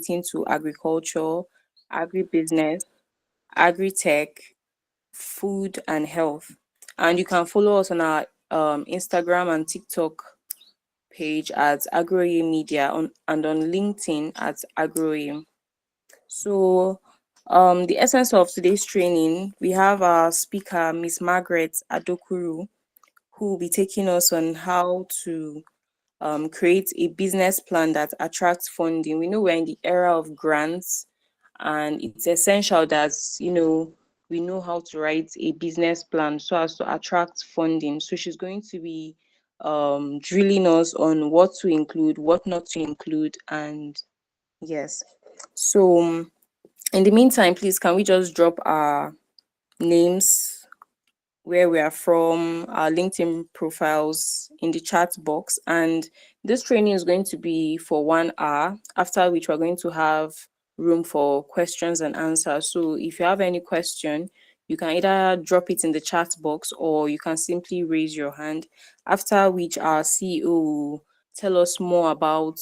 relating to agriculture, agribusiness, agri-tech, food, and health. And you can follow us on our Instagram and TikTok page at Agroye Media and on LinkedIn at Agroye. So, the essence of today's training, we have our speaker, Miss Margaret Adekuru, who will be taking us on how to create a business plan that attracts funding. We know we're in the era of grants, and it's essential that we know how to write a business plan so as to attract funding. So she's going to be drilling us on what to include, what not to include, and yes. So in the meantime, please, can we just drop our names, where we are from, our LinkedIn profiles in the chat box. And this training is going to be for 1 hour, after which we're going to have room for questions and answers. So if you have any question, you can either drop it in the chat box or you can simply raise your hand, after which our CEO will tell us more about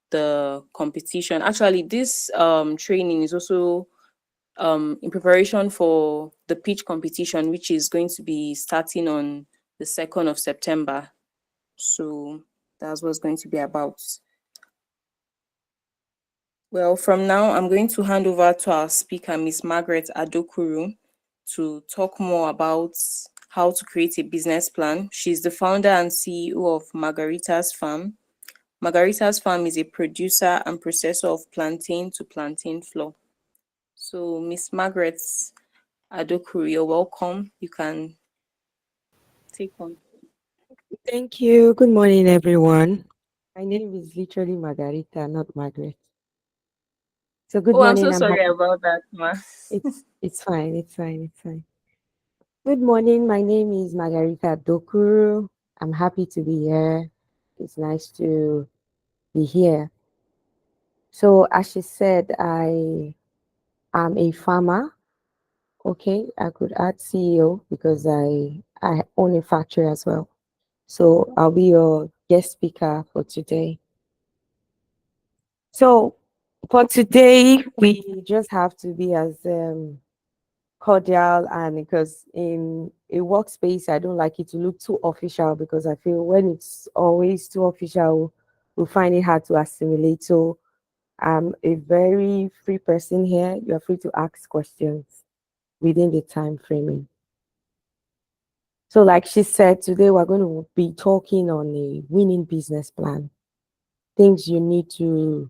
the competition. Actually, this training is also in preparation for the pitch competition, which is going to be starting on the 2nd of September. So that's what's going to be about. Well, from now, I'm going to hand over to our speaker, Miss Margaret Adekuru, to talk more about how to create a business plan. She's the founder and CEO of Margarita's Farm. Margarita's Farm is a producer and processor of plantain to plantain flour. So, Miss Margaret Adekuru, you're welcome. You can take on. Thank you. Good morning, everyone. My name is literally Margarita, not Margaret. So good Oh, I'm so morning. I'm sorry happy. about that, ma. It's fine. It's fine. It's fine. Good morning. My name is Margarita Dokuru. I'm happy to be here. It's nice to be here. So as she said, I am a farmer. Okay, I could add CEO because I own a factory as well. So I'll be your guest speaker for today. So for today, we just have to be as cordial, and because in a workspace, I don't like it to look too official because I feel when it's always too official, we find it hard to assimilate. So I'm a very free person here. You're free to ask questions within the time framing. So like she said, today we're going to be talking on a winning business plan, things you need to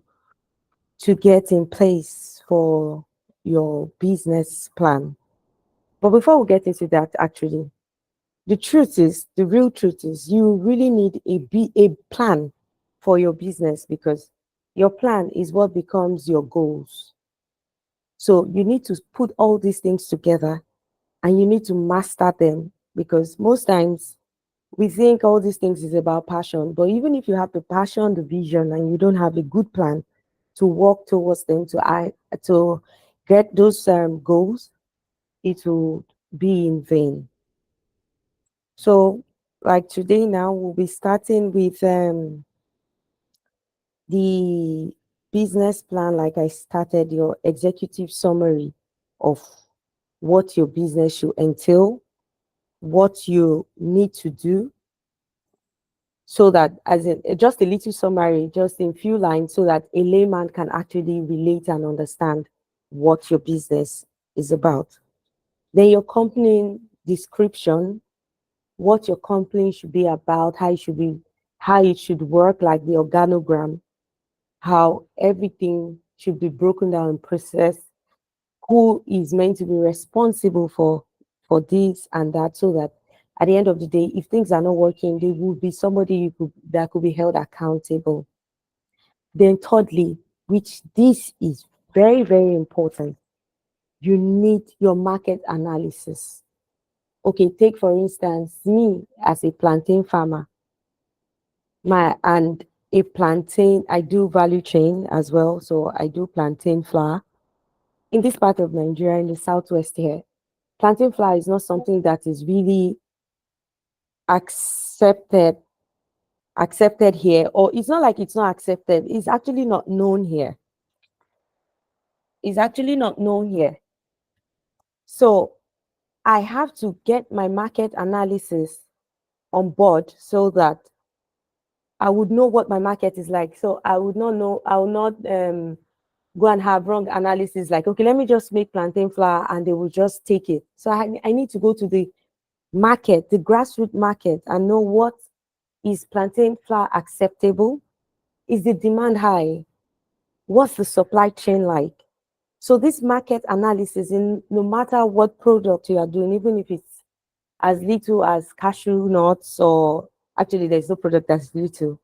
get in place for your business plan. But before we get into that, actually, the real truth is, you really need a plan for your business, because your plan is what becomes your goals. So you need to put all these things together and you need to master them, because most times we think all these things is about passion. But even if you have the passion, the vision, and you don't have a good plan to work towards them, to get those goals, it will be in vain. So, like today, now we'll be starting with the business plan. Like I started, your executive summary of what your business should entail, what you need to do, so that, as in just a little summary, just in few lines, so that a layman can actually relate and understand what your business is about. Then your company description, what your company should be about, how it should work, like the organogram, how everything should be broken down and processed, who is meant to be responsible for this and that, so that at the end of the day, if things are not working, there will be somebody that could be held accountable. Then thirdly, which this is very, very important, you need your market analysis. Okay, take for instance me as a plantain farmer. And a plantain, I do value chain as well. So I do plantain flour. In this part of Nigeria, in the southwest here, plantain flour is not something that is really accepted accepted here, or it's not like it's not accepted, it's actually not known here. is actually not known here. So I have to get my market analysis on board so that I would know what my market is like. So I would not know, I will not go and have wrong analysis like, okay, let me just make plantain flour and they will just take it. So I need to go to the market, the grassroots market, and know what is plantain flour acceptable? Is the demand high? What's the supply chain like? So this market analysis, in no matter what product you are doing, even if it's as little as cashew nuts, or actually there's no product that's little,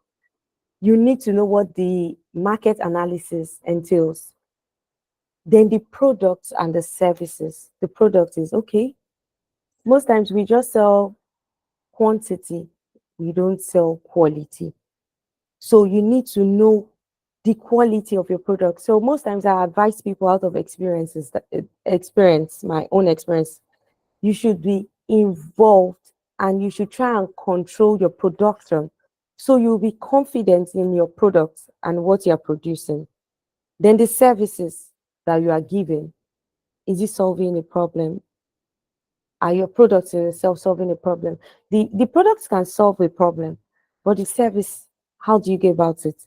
you need to know what the market analysis entails. Then the products and the services. The product is okay. Most times we just sell quantity, we don't sell quality. So you need to know the quality of your product. So most times I advise people out of experiences that experience, my own experience, you should be involved and you should try and control your production. So you'll be confident in your products and what you're producing. Then the services that you are giving, is it solving a problem? Are your products in itself solving a problem? The products can solve a problem, but the service, how do you get about it?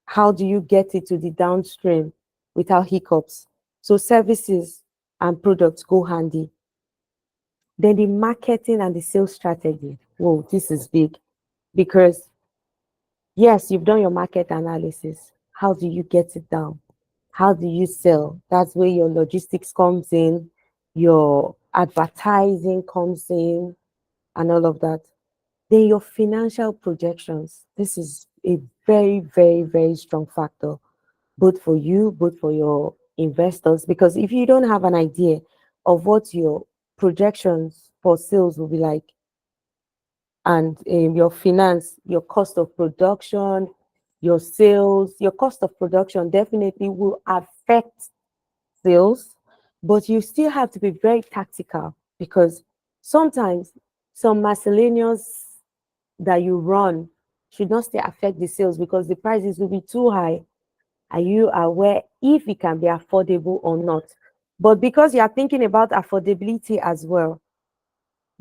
How do you get it to the downstream without hiccups? So services and products go handy. Then the marketing and the sales strategy. Whoa, this is big because yes, you've done your market analysis. How do you get it down? How do you sell? That's where your logistics comes in, your advertising comes in, and all of that. Then your financial projections. This is a very, very, very strong factor, both for you, both for your investors. Because if you don't have an idea of what your projections for sales will be like, and your finance, your cost of production, your sales, your cost of production definitely will affect sales, but you still have to be very tactical because sometimes some miscellaneous that you run should not still affect the sales because the prices will be too high. Are you aware if it can be affordable or not? But because you are thinking about affordability as well,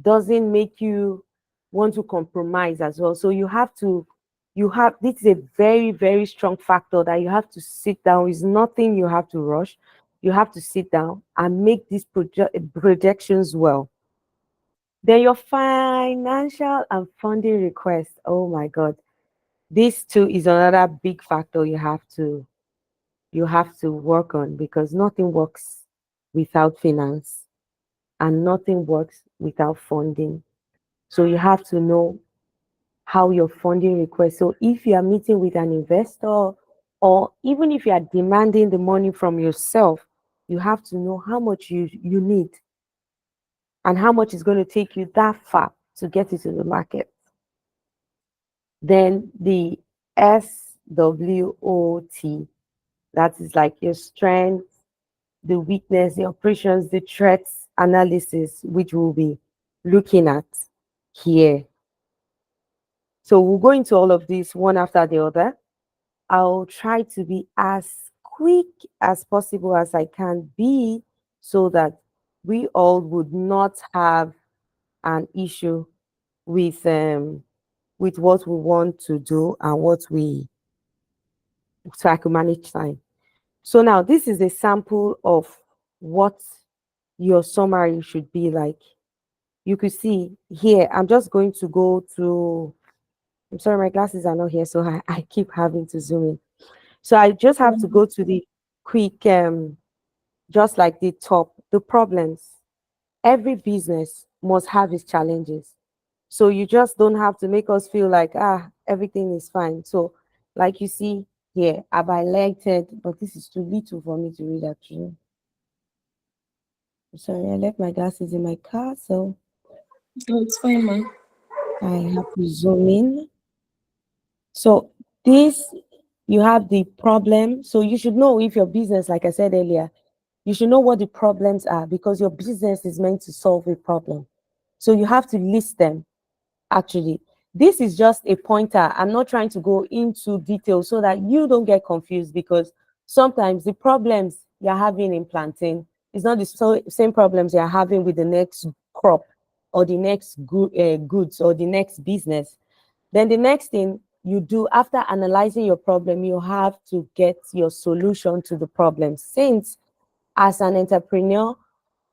doesn't make you want to compromise as well. So you have, this is a very, very strong factor that you have to sit down. It's nothing you have to rush. You have to sit down and make these projections well. Then your financial and funding request. Oh my God. This too is another big factor you have to work on because nothing works without finance and nothing works without funding. So you have to know how your funding request. So if you are meeting with an investor or even if you are demanding the money from yourself, you have to know how much you need and how much is going to take you that far to get it to the market. Then the SWOT, that is like your strength, the weakness, the operations, the threats analysis, which we'll be looking at here. So we'll go into all of this one after the other. I'll try to be as quick as possible as I can be so that we all would not have an issue with what we want to do and what we so I can manage time. So now this is a sample of what your summary should be like. You could see here, I'm just going to go to, I'm sorry, my glasses are not here, so I keep having to zoom in. So I just have to go to the quick, just like the top, the problems. Every business must have its challenges. So you just don't have to make us feel like, everything is fine. So like you see here, I've highlighted, but this is too little for me to read actually. Sorry, I left my glasses in my car, so Oh, it's fine, man. I have to zoom in. So this, you have the problem. So you should know if your business, like I said earlier, you should know what the problems are because your business is meant to solve a problem. So you have to list them. Actually, this is just a pointer. I'm not trying to go into detail so that you don't get confused because sometimes the problems you're having in planting is not the same problems you're having with the next crop or the next goods or the next business. Then the next thing you do after analyzing your problem, you have to get your solution to the problem. Since as an entrepreneur,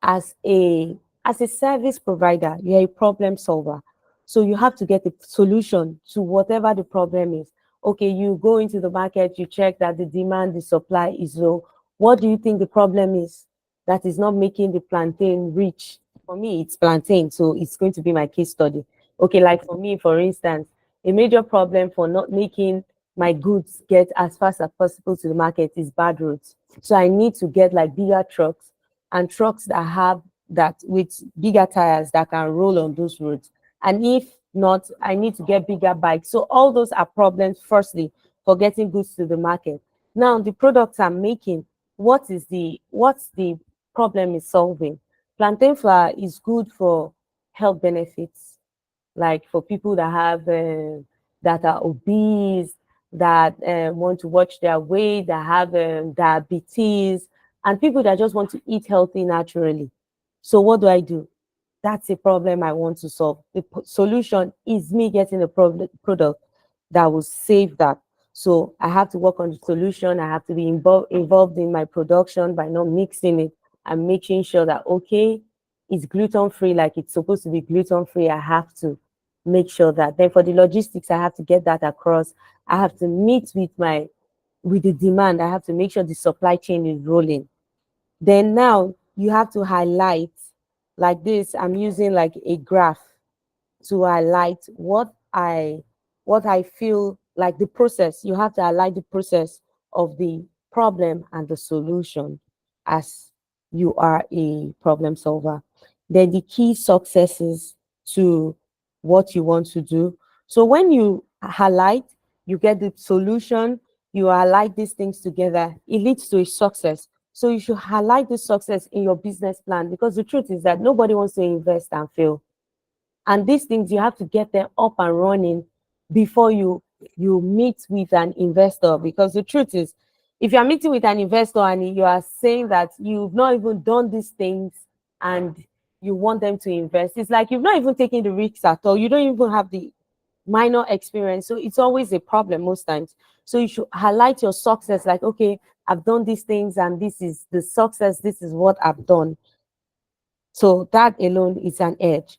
as a as a service provider, you're a problem solver. So you have to get a solution to whatever the problem is. Okay, you go into the market, you check that the demand, the supply is low. What do you think the problem is that is not making the plantain rich? For me, it's plantain, so it's going to be my case study. Okay, like for me, for instance, a major problem for not making my goods get as fast as possible to the market is bad roads. So I need to get like bigger trucks and trucks that have that with bigger tires that can roll on those roads. And if not, I need to get bigger bikes. So all those are problems, firstly, for getting goods to the market. Now, the products I'm making, what's the problem is solving? Plantain flour is good for health benefits, like for people that have that are obese, that want to watch their weight, that have diabetes, and people that just want to eat healthy naturally. So what do I do? That's a problem I want to solve. The solution is me getting a product that will save that. So I have to work on the solution. I have to be involved in my production by not mixing it and making sure that, okay, it's gluten free like it's supposed to be gluten free. I have to make sure that. Then for the logistics, I have to get that across. I have to meet with the demand. I have to make sure the supply chain is rolling. Then now you have to highlight like this. I'm using like a graph to highlight what I feel like the process. You have to highlight the process of the problem and the solution as you are a problem solver. Then the key successes to what you want to do. So when you highlight, you get the solution, you highlight these things together, it leads to a success. So you should highlight the success in your business plan, because the truth is that nobody wants to invest and fail. And these things, you have to get them up and running before you meet with an investor. Because the truth is, if you're meeting with an investor and you are saying that you've not even done these things and you want them to invest, it's like you've not even taken the risks at all. You don't even have the minor experience. So it's always a problem most times. So you should highlight your success, like, okay, I've done these things and this is the success, this is what I've done. So that alone is an edge.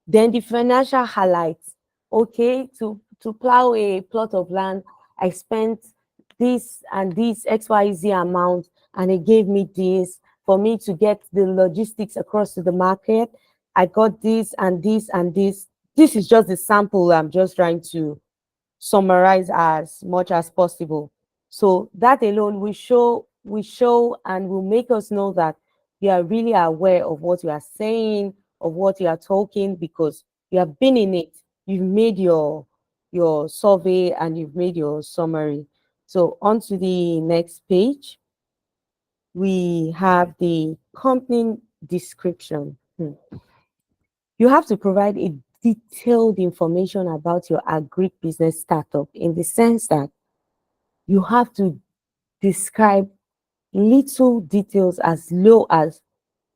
Then the financial highlights. Okay, to plow a plot of land, I spent this and this XYZ amount, and it gave me this. For me to get the logistics across to the market, I got this and this and this. This is just the sample I'm just trying to summarize as much as possible. So that alone will show and will make us know that you are really aware of what you are saying, of what you are talking, because you have been in it. You've made your survey and you've made your summary. So on to the next page, we have the company description. You have to provide a detailed information about your agribusiness startup, in the sense that you have to describe little details as low as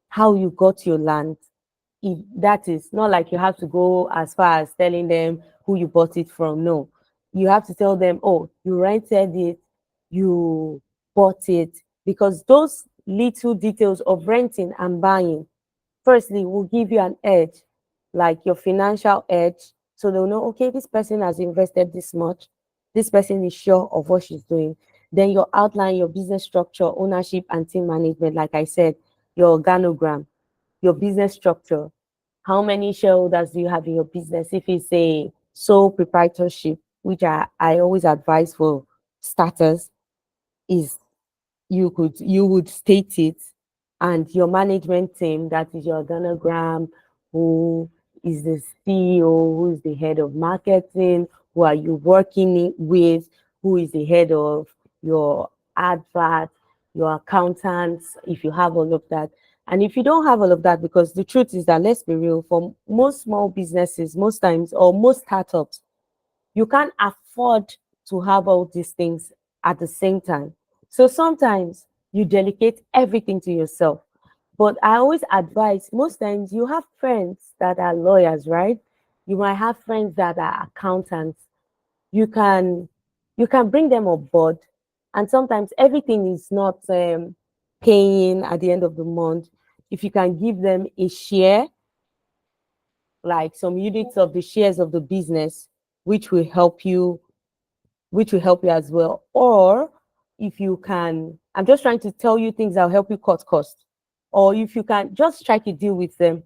how you got your land. If that is not like you have to go as far as telling them who you bought it from. No, you have to tell them, oh, you rented it, you bought it, because those little details of renting and buying, firstly, will give you an edge, like your financial edge. So they'll know, okay, this person has invested this much. This person is sure of what she's doing. Then you outline your business structure, ownership, and team management. Like I said, your organogram, your business structure. How many shareholders do you have in your business? If it's a sole proprietorship, which I always advise for starters, is you would state it, and your management team, that is your organogram, who is the CEO, who is the head of marketing, who are you working with, who is the head of your advert, your accountants, if you have all of that. And if you don't have all of that, because the truth is that, let's be real, for most small businesses, most times, or most startups, you can't afford to have all these things at the same time. So sometimes you delegate everything to yourself. But I always advise, most times you have friends that are lawyers, right? You might have friends that are accountants. You can you can bring them on board, and sometimes everything is not paying at the end of the month. If you can give them a share, like some units of the shares of the business, which will help you, which will help you as well. Or if you can, I'm just trying to tell you things that will help you cut costs. Or if you can just strike a deal with them,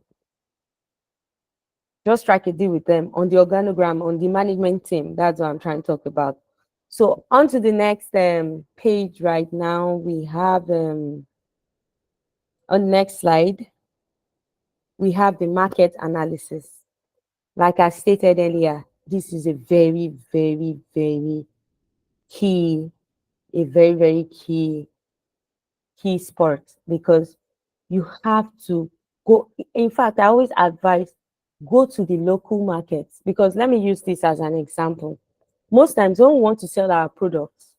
just strike a deal with them on the organogram, on the management team. That's what I'm trying to talk about. So on to the next page right now. We have on the next slide, we have the market analysis. Like I stated earlier, this is a very, very, very key, a very, very key sport, because you have to go. In fact, I always advise, go to the local markets, because let me use this as an example. Most times when we want to sell our products,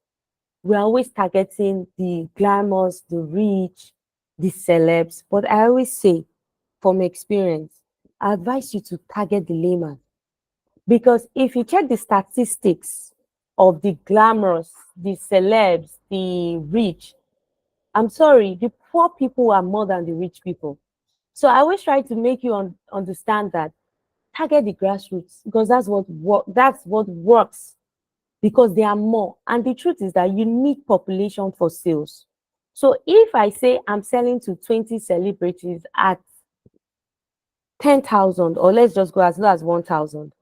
we're always targeting the glamours, the rich, the celebs. But I always say, from experience, I advise you to target the layman. Because if you check the statistics of the glamorous, the celebs, the rich, I'm sorry, the poor people are more than the rich people. So I always try to make you understand that target the grassroots, because that's what works, because there are more. And the truth is that you need population for sales. So if I say I'm selling to 20 celebrities at 10,000, or let's just go as low as 1,000,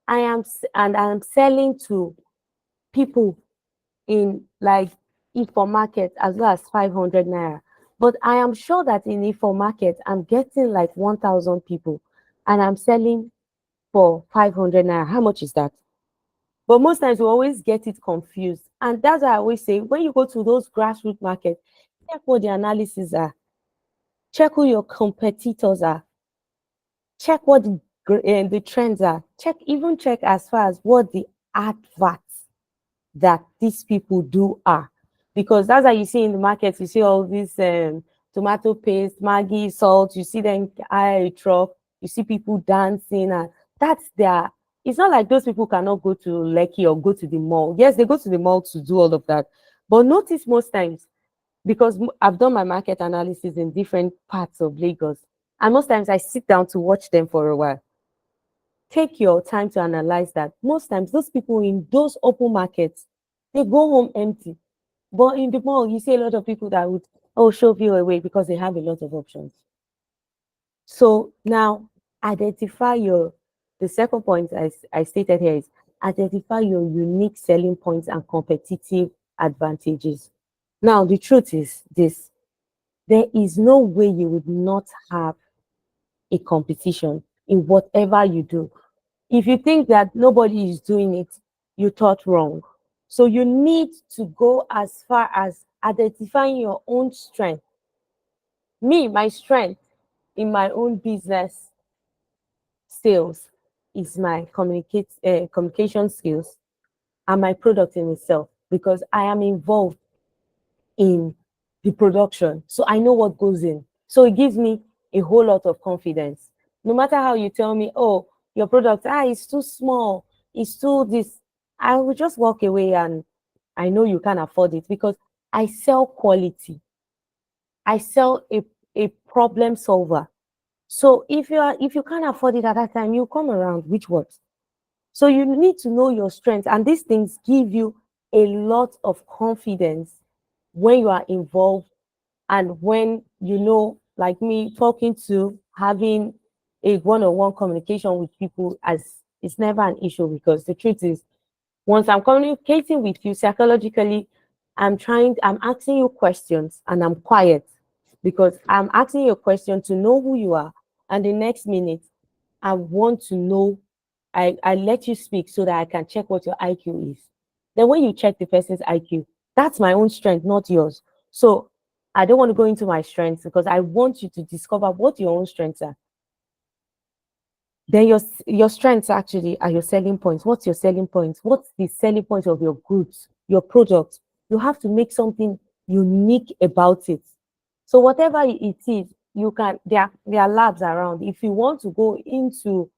I'm selling to people in like Ifo market as low as 500 naira. But I am sure that in Ifo market, I'm getting like 1,000 people and I'm selling for 500 naira. How much is that? But most times we always get it confused. And that's why I always say, when you go to those grassroots markets, check what the analysis are, check who your competitors are, check what the trends are, check as far as what the adverts that these people do are. Because that's how you see in the market, you see all these tomato paste, Maggi, salt, you see them hire a truck, you see people dancing, and that's their, it's not like those people cannot go to Lekki or go to the mall. Yes, they go to the mall to do all of that. But notice most times, because I've done my market analysis in different parts of Lagos, and most times I sit down to watch them for a while. Take your time to analyze that. Most times, those people in those open markets, they go home empty. But in the mall, you see a lot of people that would, oh, shove you away because they have a lot of options. So now identify your, the second point I stated here is identify your unique selling points and competitive advantages. Now, the truth is this, there is no way you would not have a competition in whatever you do. If you think that nobody is doing it, you thought wrong. So you need to go as far as identifying your own strength. Me, my strength in my own business sales is my communication skills and my product in itself, because I am involved in the production. So I know what goes in. So it gives me a whole lot of confidence. No matter how you tell me, oh, your product, it's too small, it's too this, I will just walk away, and I know you can't afford it, because I sell quality. I sell a problem solver. So if you can't afford it at that time, you come around, which works. So you need to know your strengths, and these things give you a lot of confidence when you are involved, and when you know, like me, talking to, having a one-on-one communication with people, as it's never an issue, because the truth is, once I'm communicating with you psychologically, I'm asking you questions and I'm quiet, because I'm asking you a question to know who you are. And the next minute, I want to know, I let you speak so that I can check what your IQ is. Then when you check the person's IQ, that's my own strength, not yours. So I don't want to go into my strengths, because I want you to discover what your own strengths are. Then your strengths actually are your selling points. What's your selling points? What's the selling point of your goods, your product? You have to make something unique about it. So whatever it is, you can, there are labs around. If you want to go into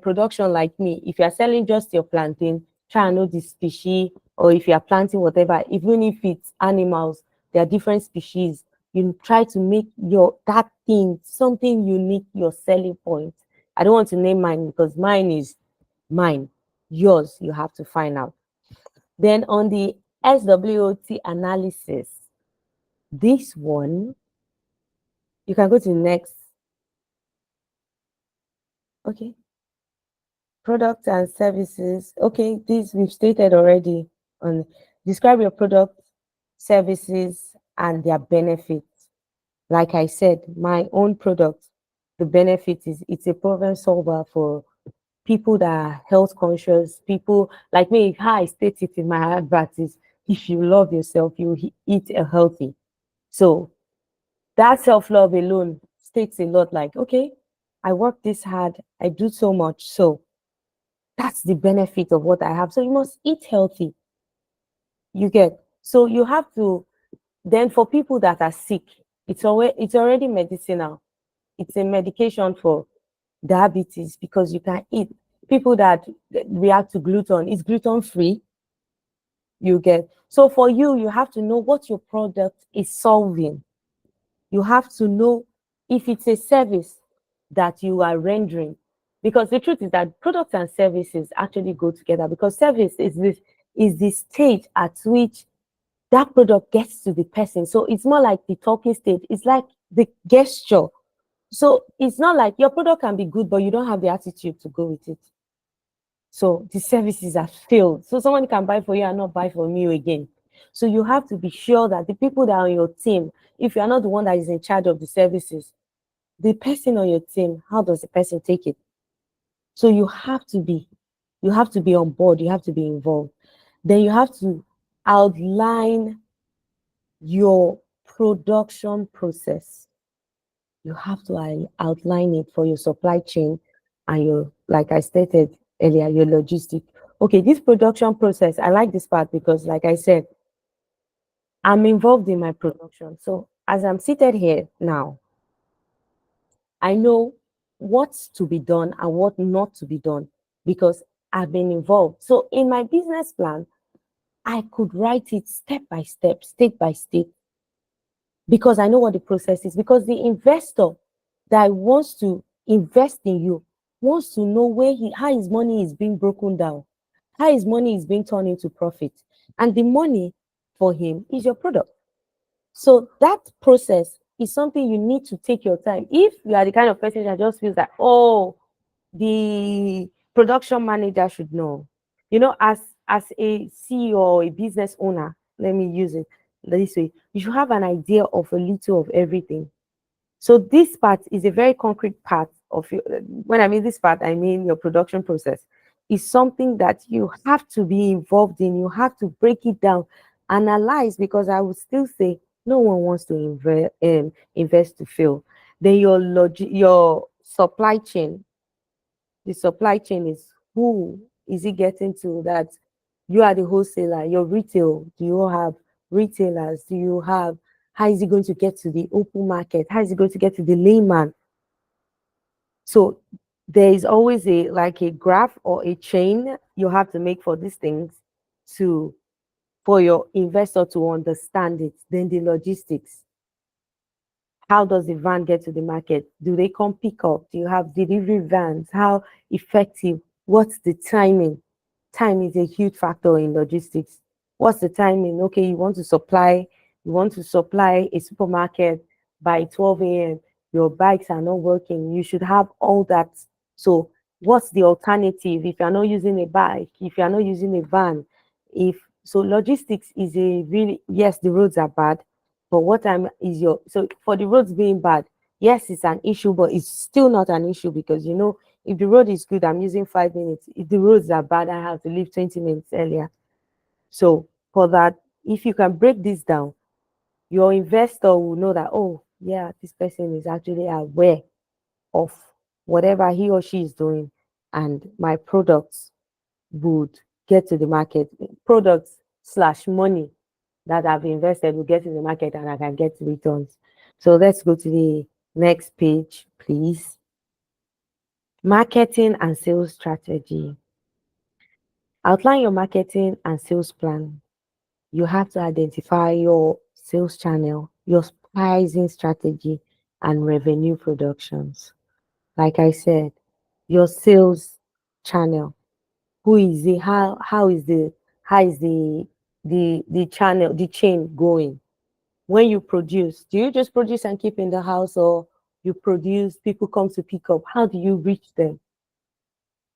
production like me, if you are selling just your plantain, try and know the species, or if you are planting whatever, even if it's animals, there are different species. You try to make your that thing something unique, your selling point. I don't want to name mine because mine is mine. Yours, you have to find out. Then on the SWOT analysis, this one, you can go to next. Okay. Products and services. Okay, this we've stated already on describe your product, services, and their benefits. Like I said, my own product, the benefit is it's a problem solver for people that are health conscious, people like me. How I state it in my advert is if you love yourself, you eat healthy. So that self-love alone states a lot like, okay, I work this hard, I do so much. So that's the benefit of what I have. So you must eat healthy. You get. So you have to then for people that are sick, it's already medicinal. It's a medication for diabetes because you can eat. People that react to gluten, it's gluten free. You get. So for you, you have to know what your product is solving. You have to know if it's a service that you are rendering. Because the truth is that products and services actually go together because service is the stage at which that product gets to the person. So it's more like the talking stage. It's like the gesture. So it's not like your product can be good, but you don't have the attitude to go with it. So the services are failed. So someone can buy for you and not buy from you again. So you have to be sure that the people that are on your team, if you are not the one that is in charge of the services, the person on your team, how does the person take it? So you have to be on board, you have to be involved. Then you have to outline your production process. You have to outline it for your supply chain and your, like I stated earlier, your logistic. Okay, this production process, I like this part because, like I said, I'm involved in my production. So as I'm seated here now, I know what's to be done and what not to be done because I've been involved. So in my business plan, I could write it step by step, state by state, because I know what the process is. Because the investor that wants to invest in you wants to know how his money is being broken down, how his money is being turned into profit. And the money for him is your product. So that process is something you need to take your time. If you are the kind of person that just feels that, oh, the production manager should know. As a CEO or a business owner, let me use it this way, you should have an idea of a little of everything. So this part is a very concrete part of your, when I mean this part, I mean your production process is something that you have to be involved in. You have to break it down, analyze, because I would still say no one wants to invest to fail. Then your supply chain, the supply chain is who is it getting to that you are the wholesaler, your retail, do you have retailers? Do you have, how is it going to get to the open market? How is it going to get to the layman? So there is always a graph or a chain you have to make for these things to for your investor to understand it. Then the logistics. How does the van get to the market? Do they come pick up? Do you have delivery vans? How effective? What's the timing? Time is a huge factor in logistics. What's the timing? Okay, you want to supply a supermarket by 12 a.m. Your bikes are not working. You should have all that. So what's the alternative if you're not using a bike, if you're not using a van? If so, logistics is a really, yes, the roads are bad, but what time is your, so for the roads being bad, yes, it's an issue, but it's still not an issue because if the road is good, I'm using 5 minutes. If the roads are bad, I have to leave 20 minutes earlier. So for that, if you can break this down, your investor will know that, oh, yeah, this person is actually aware of whatever he or she is doing, and my products would get to the market. Products slash money that I've invested will get in the market and I can get returns. So let's go to the next page, please. Marketing and sales strategy. Outline your marketing and sales plan. You have to identify your sales channel, your pricing strategy, and revenue productions. Like I said, your sales channel. Who is the how is the channel, the chain going? When you produce, do you just produce and keep in the house, or you produce, people come to pick up? How do you reach them?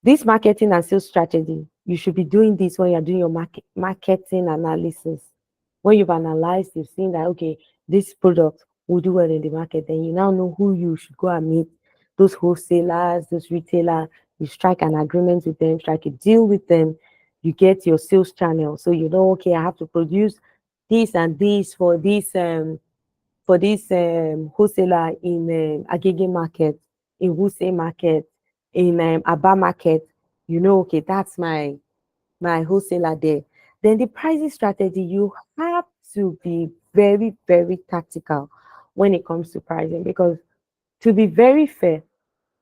This marketing and sales strategy, you should be doing this when you're doing your marketing analysis. When you've analyzed, you've seen that, okay, this product will do well in the market, then you now know who you should go and meet, those wholesalers, those retailers. You strike an agreement with them, strike a deal with them. You get your sales channel. So you know, okay, I have to produce this and this for this wholesaler in Agege market, in Wuse market, in Aba market. You know, okay, that's my wholesaler there. Then the pricing strategy, you have to be very, very tactical when it comes to pricing, because to be very fair,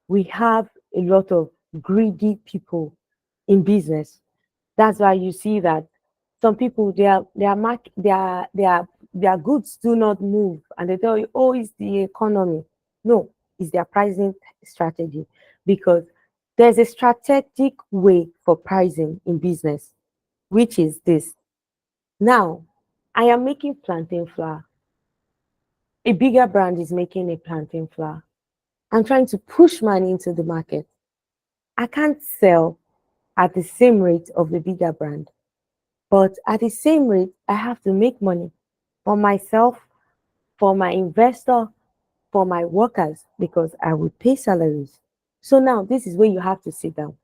we have a lot of greedy people in business. That's why you see that some people, their goods do not move, and they tell you, oh, it's the economy. No, it's their pricing strategy, because there's a strategic way for pricing in business, which is this. Now, I am making plantain flour. A bigger brand is making a plantain flour. I'm trying to push money into the market. I can't sell at the same rate of the bigger brand, but at the same rate, I have to make money for myself, for my investor, for my workers, because I will pay salaries. So now this is where you have to sit down.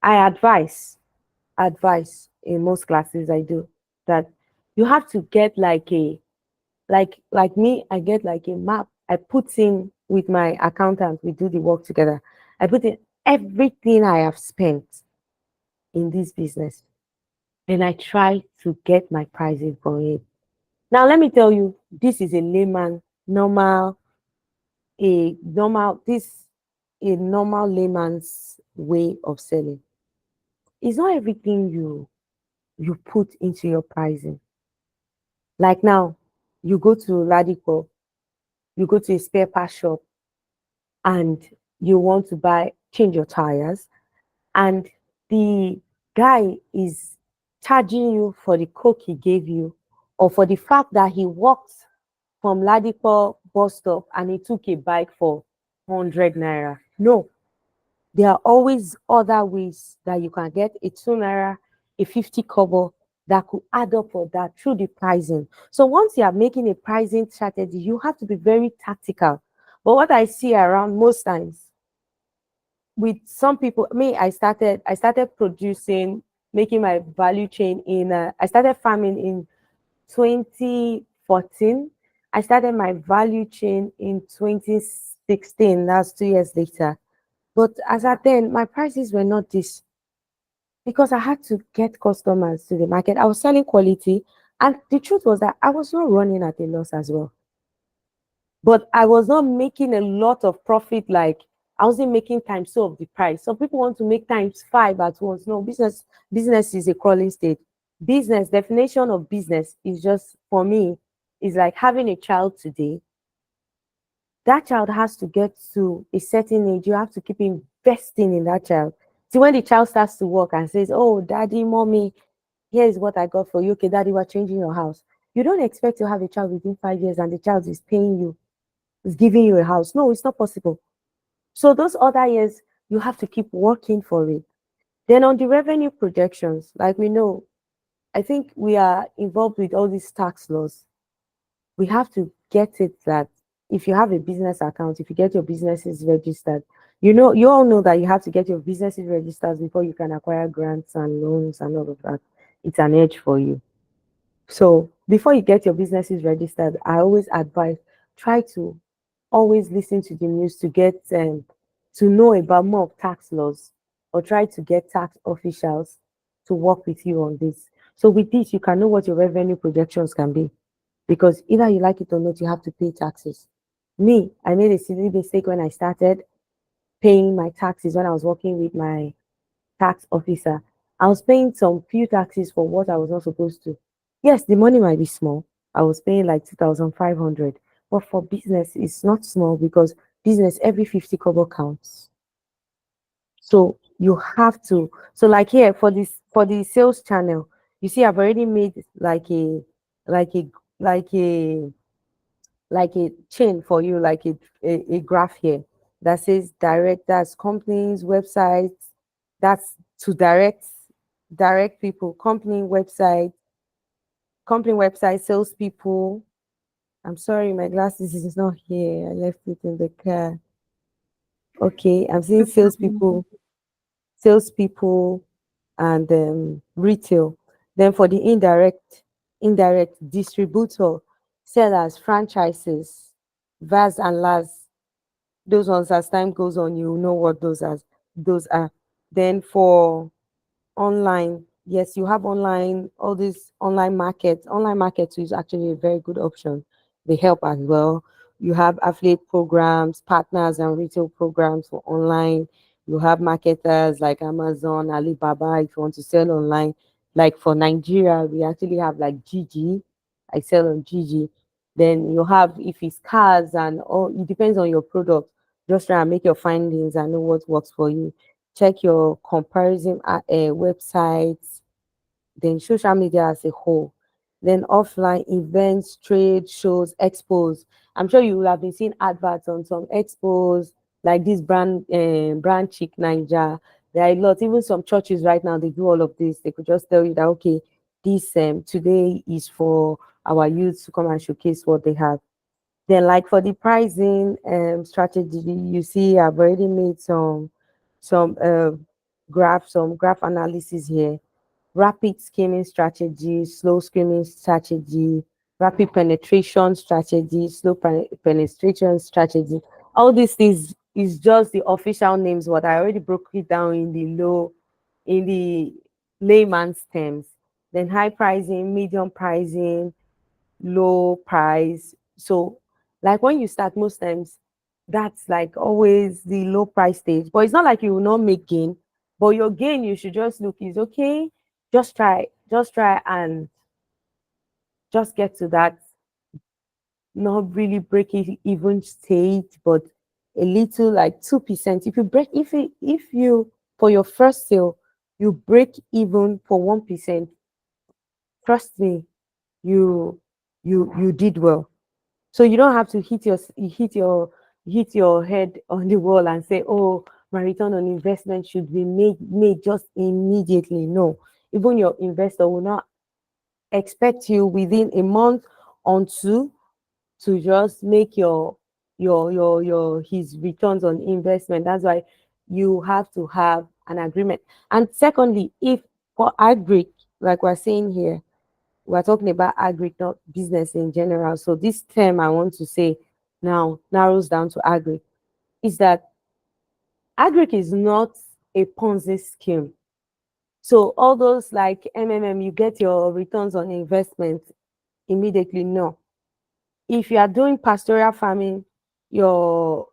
I advise in most classes I do that you have to get like a like me, I get like a map. I put in with my accountant, we do the work together. I put in everything I have spent in this business, and I try to get my pricing for it. Now let me tell you, this is a layman normal, a normal layman's way of selling. It's not everything you put into your pricing. Like now, you go to Ladipo, you go to a spare part shop, and you want to change your tires, and the guy is charging you for the coke he gave you, or for the fact that he walked from Ladipo bus stop and he took a bike for 100 naira. No, there are always other ways that you can get a 2 naira, a 50 kobo that could add up for that through the pricing. So once you are making a pricing strategy, you have to be very tactical. But what I see around most times with some people, me, I started producing, making my value chain in I started farming in 2014. I started my value chain in 2016. That's 2 years later. But as at then, my prices were not this, because I had to get customers to the market. I was selling quality, and the truth was that I was not running at a loss as well. But I was not making a lot of profit. Like, I wasn't making times two of the price. Some people want to make times five at once. No, business is a crawling state. Business, definition of business is just, for me, is like having a child today. That child has to get to a certain age. You have to keep investing in that child. See, when the child starts to work and says, oh, daddy, mommy, here is what I got for you. Okay, daddy, we're changing your house. You don't expect to have a child within 5 years and the child is paying you, is giving you a house. No, it's not possible. So those other years, you have to keep working for it. Then on the revenue projections, like we know, I think we are involved with all these tax laws. We have to get it that if you have a business account, if you get your businesses registered, you all know that you have to get your businesses registered before you can acquire grants and loans and all of that. It's an edge for you. So before you get your businesses registered, I always advise, try to always listen to the news to get to know about more of tax laws, or try to get tax officials to work with you on this. So with this, you can know what your revenue projections can be, because either you like it or not, you have to pay taxes. Me, I made a silly mistake when I started paying my taxes when I was working with my tax officer. I was paying some few taxes for what I was not supposed to. Yes, the money might be small. I was paying like 2,500. But for business, it's not small, because business, every 50 kobo counts. So you have to. So like here for this, for the sales channel, you see, I've already made like a like a like a chain for you, like a graph here that says direct, that's companies, websites, that's to direct people, company website, salespeople. I'm sorry, my glasses is not here. I left it in the car. Okay, I'm seeing salespeople, and retail. Then for the indirect distributor, sellers, franchises, VAS and LAS. Those ones, as time goes on, you know what those are. Then for online, yes, you have online, all these online markets. Online markets is actually a very good option. They help as well. You have affiliate programs, partners and retail programs for online. You have marketers like Amazon, Alibaba, if you want to sell online. Like for Nigeria, we actually have like Gigi. I sell on Gigi. Then you have, if it's cars and all, it depends on your product. Just try and make your findings and know what works for you. Check your comparison websites, then social media as a whole, then offline events, trade shows, expos. I'm sure you will have been seeing adverts on some expos like this brand chic Niger. There are a lot, even some churches right now, they do all of this. They could just tell you that, okay, this today is for our youth to come and showcase what they have. Then, like for the pricing strategy, you see, I've already made some some graph analysis here. Rapid skimming strategy, slow skimming strategy, rapid penetration strategy, slow penetration strategy. All these things is just the official names, what I already broke it down in the layman's terms. Then high pricing, medium pricing, low price. So, like when you start, most times that's like always the low price stage. But it's not like you will not make gain, but your gain you should just look is okay. Just try and just get to that not really break it even stage, but a little like 2%. If you break, if you for your first sale you break even for 1%, trust me, you you did well. So you don't have to hit your head on the wall and say, "Oh, my return on investment should be made just immediately." No, even your investor will not expect you within a month or two to just make your his returns on investment. That's why you have to have an agreement. And secondly, if for agri, like we're saying here, we're talking about agri, not business in general. So this term I want to say now narrows down to agri, is that agri is not a Ponzi scheme. So all those like MMM, you get your returns on investment immediately. No. If you are doing pastoral farming, your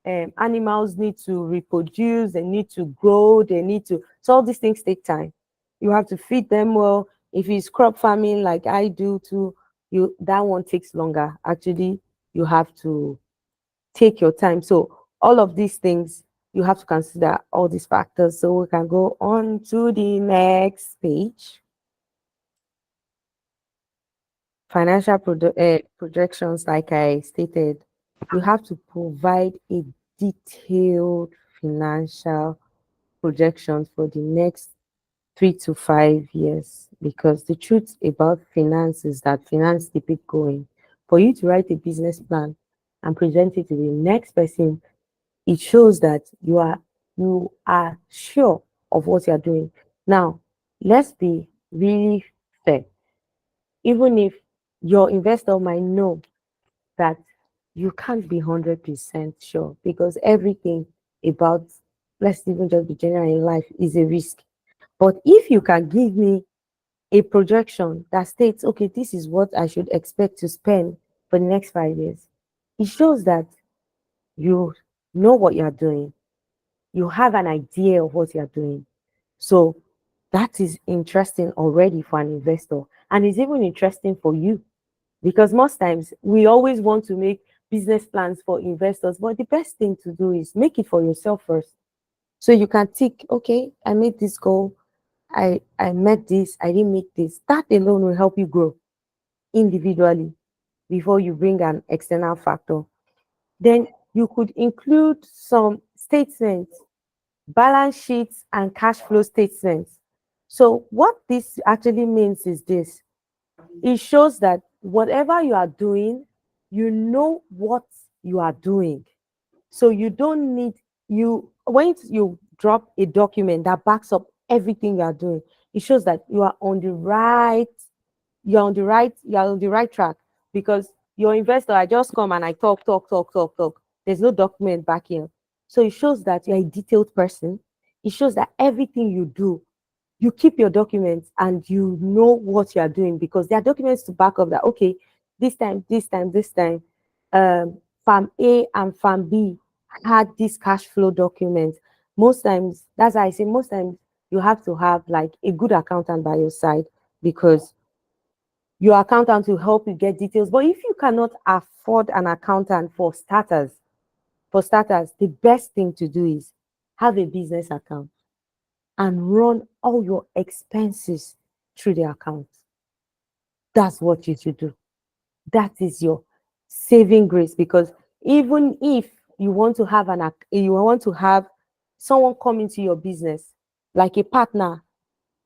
animals need to reproduce, they need to grow, they need to. So all these things take time. You have to feed them well. If it's crop farming like I do too, you that one takes longer. Actually, you have to take your time. So all of these things you have to consider all these factors. So we can go on to the next page. Financial projections, like I stated, you have to provide a detailed financial projections for the next 3 to 5 years, because the truth about finance is that finance keep it going. For you to write a business plan and present it to the next person, it shows that you are sure of what you're doing. Now, let's be really fair. Even if your investor might know that you can't be 100% sure, because everything about, let's even just be general in life, is a risk. But if you can give me a projection that states, okay, this is what I should expect to spend for the next 5 years, it shows that you know what you're doing. You have an idea of what you're doing. So that is interesting already for an investor. And it's even interesting for you because most times we always want to make business plans for investors, but the best thing to do is make it for yourself first. So you can tick, okay, I made this goal, I met this, I didn't make this. That alone will help you grow individually before you bring an external factor. Then you could include some statements, balance sheets, and cash flow statements. So, what this actually means is this: it shows that whatever you are doing, you know what you are doing. So, you don't need you when you drop a document that backs up everything you are doing, it shows that you are on the right you're on the right track because your investor, I just come and I talk. There's no document back here. So it shows that you're a detailed person. It shows that everything you do, you keep your documents and you know what you are doing because there are documents to back up that, okay, this time, farm A and farm B had this cash flow document. Most times, that's why I say most times you have to have like a good accountant by your side because your accountant will help you get details. But if you cannot afford an accountant for starters, the best thing to do is have a business account and run all your expenses through the account. That's what you should do. That is your saving grace because even if you want to have someone come into your business like a partner,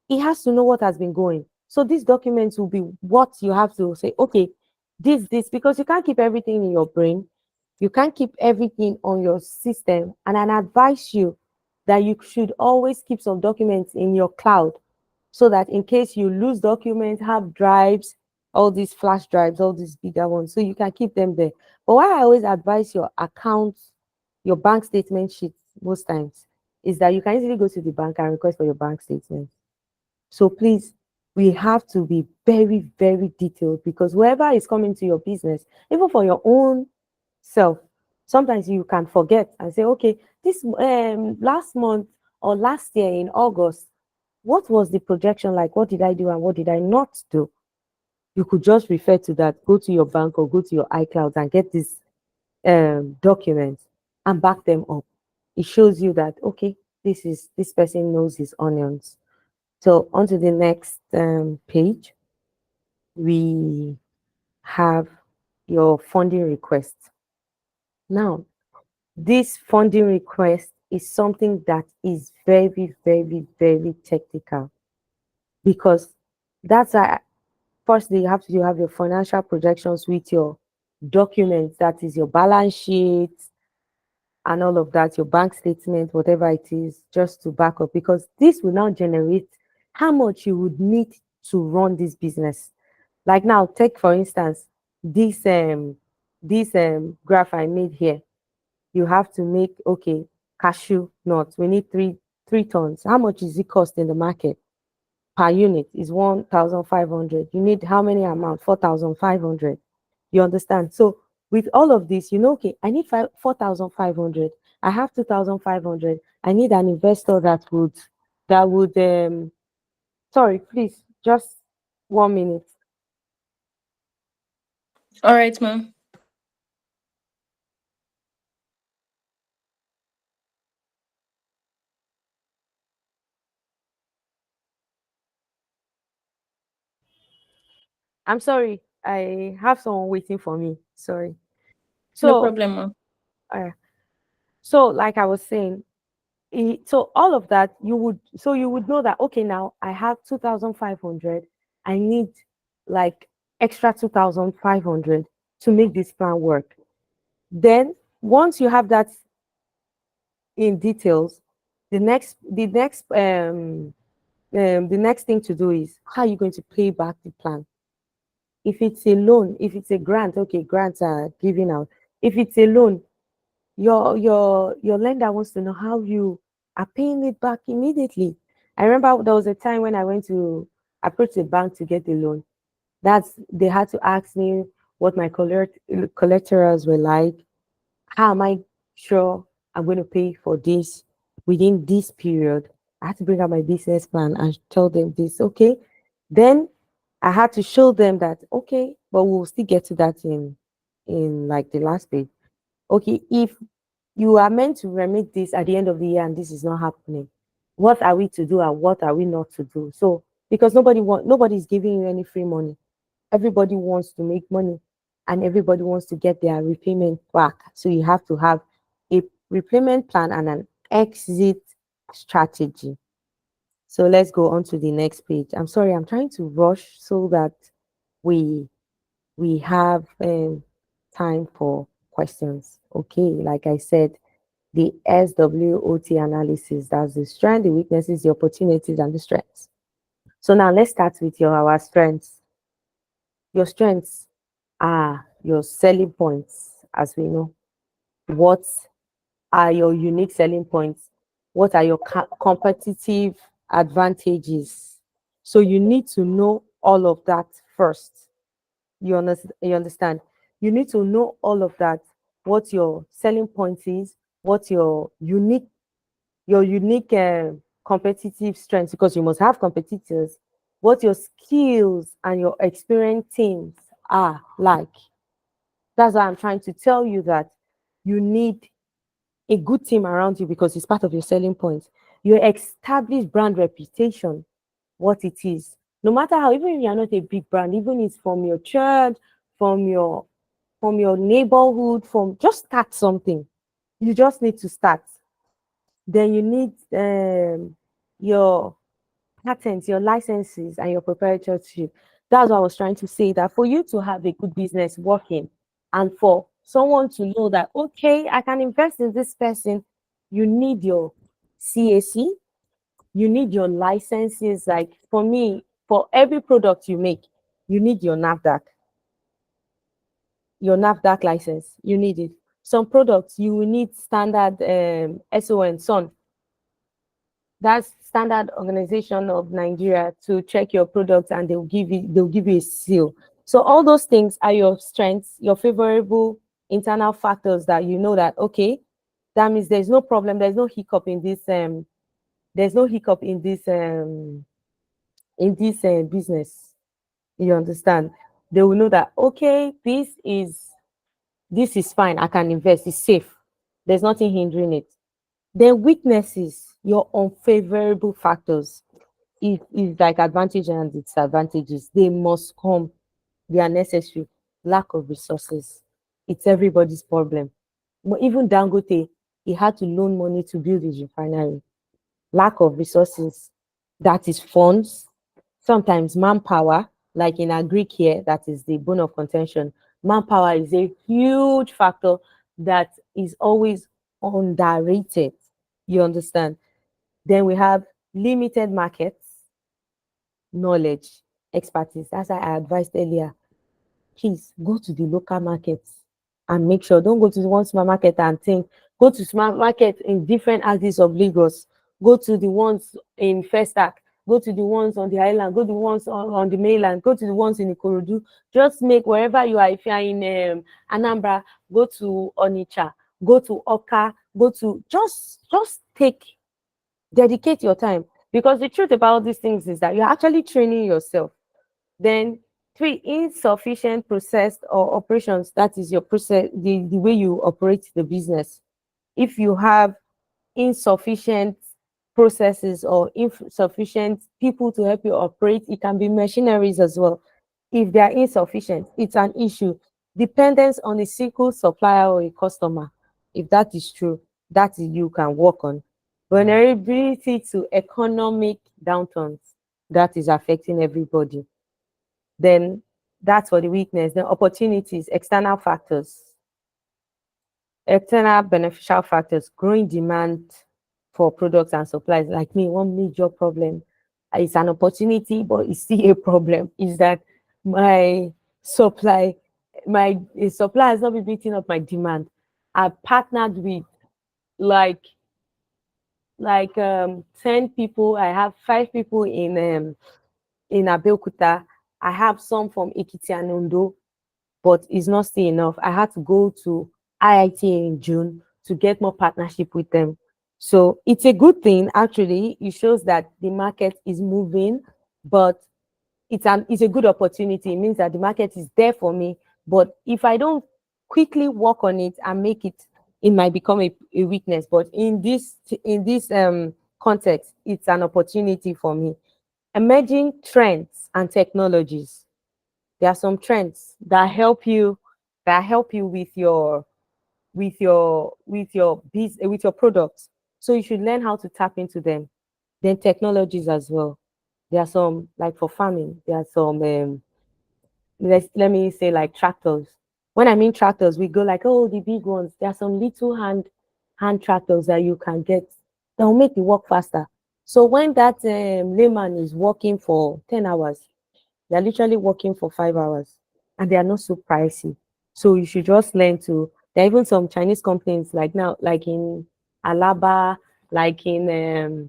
he has to know what has been going. So these documents will be what you have to say, okay, this, because you can't keep everything in your brain. You can't keep everything on your system. And I advise you that you should always keep some documents in your cloud so that in case you lose documents, have drives, all these flash drives, all these bigger ones, so you can keep them there. But why I always advise your accounts, your bank statement sheets most times is that you can easily go to the bank and request for your bank statement. So please, we have to be very, very detailed because whoever is coming to your business, even for your own self, sometimes you can forget and say, okay, this last month or last year in August, what was the projection like? What did I do and what did I not do? You could just refer to that, go to your bank or go to your iCloud and get these documents and back them up. It shows you that, okay, this person knows his onions. So on to the next page, we have your funding request. Now, this funding request is something that is very, very, very technical because that's why firstly you have your financial projections with your documents, that is your balance sheet and all of that, your bank statement, whatever it is, just to back up because this will now generate how much you would need to run this business. Like now, take for instance this graph I made here. You have to make, okay, cashew nuts. We need three tons. How much is it cost in the market? Per unit is 1,500. You need how many amount? 4,500. You understand? So with all of this, okay, I need 4,500. I have 2,500. I need an investor that would sorry, please, just 1 minute. All right, ma'am. I'm sorry. I have someone waiting for me. Sorry. No So, problem, ma'am. uh, so like I was saying, so all of that you would know that, okay, now I have 2,500. I need like extra 2,500 to make this plan work. Then once you have that in details, the next thing to do is how are you going to pay back the plan. If it's a loan, if it's a grant, okay, grants are given out. If it's a loan, your lender wants to know how you are paying it back immediately. I remember there was a time when I went to approached the bank to get a loan. That's they had to ask me what my collaterals were like. How am I sure I'm going to pay for this within this period? I had to bring out my business plan and tell them this. Okay. Then I had to show them that okay, but we'll still get to that in like the last page. Okay, if you are meant to remit this at the end of the year and this is not happening, what are we to do and what are we not to do? So because nobody's giving you any free money. Everybody wants to make money and everybody wants to get their repayment back. So you have to have a repayment plan and an exit strategy. So let's go on to the next page. I'm sorry, I'm trying to rush so that we we have time for questions. Okay, like I said, the SWOT analysis, that's the strength, the weaknesses, the opportunities, and the strengths. So now let's start with your our strengths. Your strengths are your selling points, as we know. What are your unique selling points? What are your competitive advantages? So you need to know all of that first. You understand? You need to know all of that. What your selling point is, what your unique competitive strengths, because you must have competitors, what your skills and your experienced teams are like. That's why I'm trying to tell you that you need a good team around you because it's part of your selling point. Your established brand reputation, what it is. No matter how, even if you're not a big brand, even if it's from your church, from your from your neighborhood, from just start something. You just need to start. Then you need your patents, your licenses, and your proprietorship. That's what I was trying to say. That for you to have a good business working, and for someone to know that okay, I can invest in this person, you need your CAC, you need your licenses. Like for me, for every product you make, you need your NAFDAC license. You need it. Some products you will need standard SON, that's Standard Organization of Nigeria, to check your products and they'll give you a seal. So all those things are your strengths, your favorable internal factors that you know that okay, that means there's no problem, there's no hiccup in this business. You understand? They will know that okay, this is fine, I can invest, it's safe. There's nothing hindering it. Then weaknesses, your unfavorable factors. It is like advantage and disadvantages. They must come. They are necessary. Lack of resources. It's everybody's problem. Even Dangote, he had to loan money to build his refinery. Lack of resources, that is funds, sometimes manpower, like in agri here, that is the bone of contention. Manpower is a huge factor that is always underrated. You understand? Then we have limited markets, knowledge, expertise. That's why I advised earlier. Please go to the local markets and make sure, don't go to one supermarket and think, go to supermarket in different axes of Lagos, go to the ones in Festac, go to the ones on the island, go to the ones on the mainland, go to the ones in Ikorodu. Just make wherever you are. If you are in Anambra, go to Onitsha, go to Oka, go to just take dedicate your time, because the truth about these things is that you're actually training yourself. Then three, insufficient processed or operations. That is your process, the way you operate the business. If you have insufficient processes or insufficient people to help you operate, it can be machineries as well. If they are insufficient, it's an issue. Dependence on a single supplier or a customer. If that is true, that is you can work on. Vulnerability to economic downturns, that is affecting everybody. Then that's for the weakness. Then opportunities, external beneficial factors, growing demand for products and supplies. Like me, one major problem is an opportunity, but it's still a problem, is that my supply, my supply has not been beating up my demand. I've partnered with like 10 people. I have 5 people in Abeokuta. I have some from Ekiti and Ondo, but it's not still enough. I had to go to IITA in June to get more partnership with them. So it's a good thing, actually. It shows that the market is moving, but it's a good opportunity. It means that the market is there for me. But if I don't quickly work on it and make it, it might become a weakness. But in this context, it's an opportunity for me. Emerging trends and technologies. There are some trends that help you with your products. So you should learn how to tap into them. Then technologies as well. There are some, like for farming, there are some let me say, like tractors. When I mean tractors, we go like, oh, the big ones. There are some little hand tractors that you can get that will make the work faster. So when that layman is working for 10 hours, they're literally working for 5 hours, and they are not so pricey. So you should just learn to. There are even some Chinese companies like now, like in Alaba, like in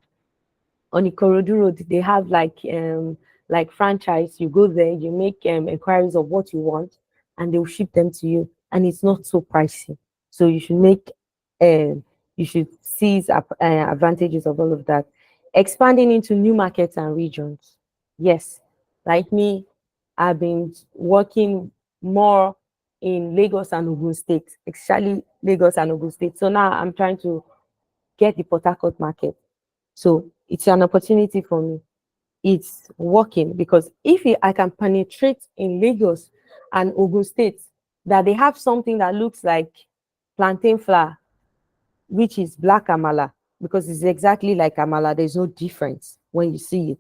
on Ikorodu Road, they have like franchise. You go there, you make inquiries of what you want, and they'll ship them to you, and it's not so pricey. So um, you should seize advantages of all of that. Expanding into new markets and regions. Yes, like me, I've been working more in Lagos and Ogun State, especially Lagos and Ogun State. So now I'm trying to get the Port Harcourt market. So it's an opportunity for me. It's working because if I can penetrate in Lagos and Ogun State, that they have something that looks like plantain flour, which is black amala, because it's exactly like amala. There's no difference when you see it,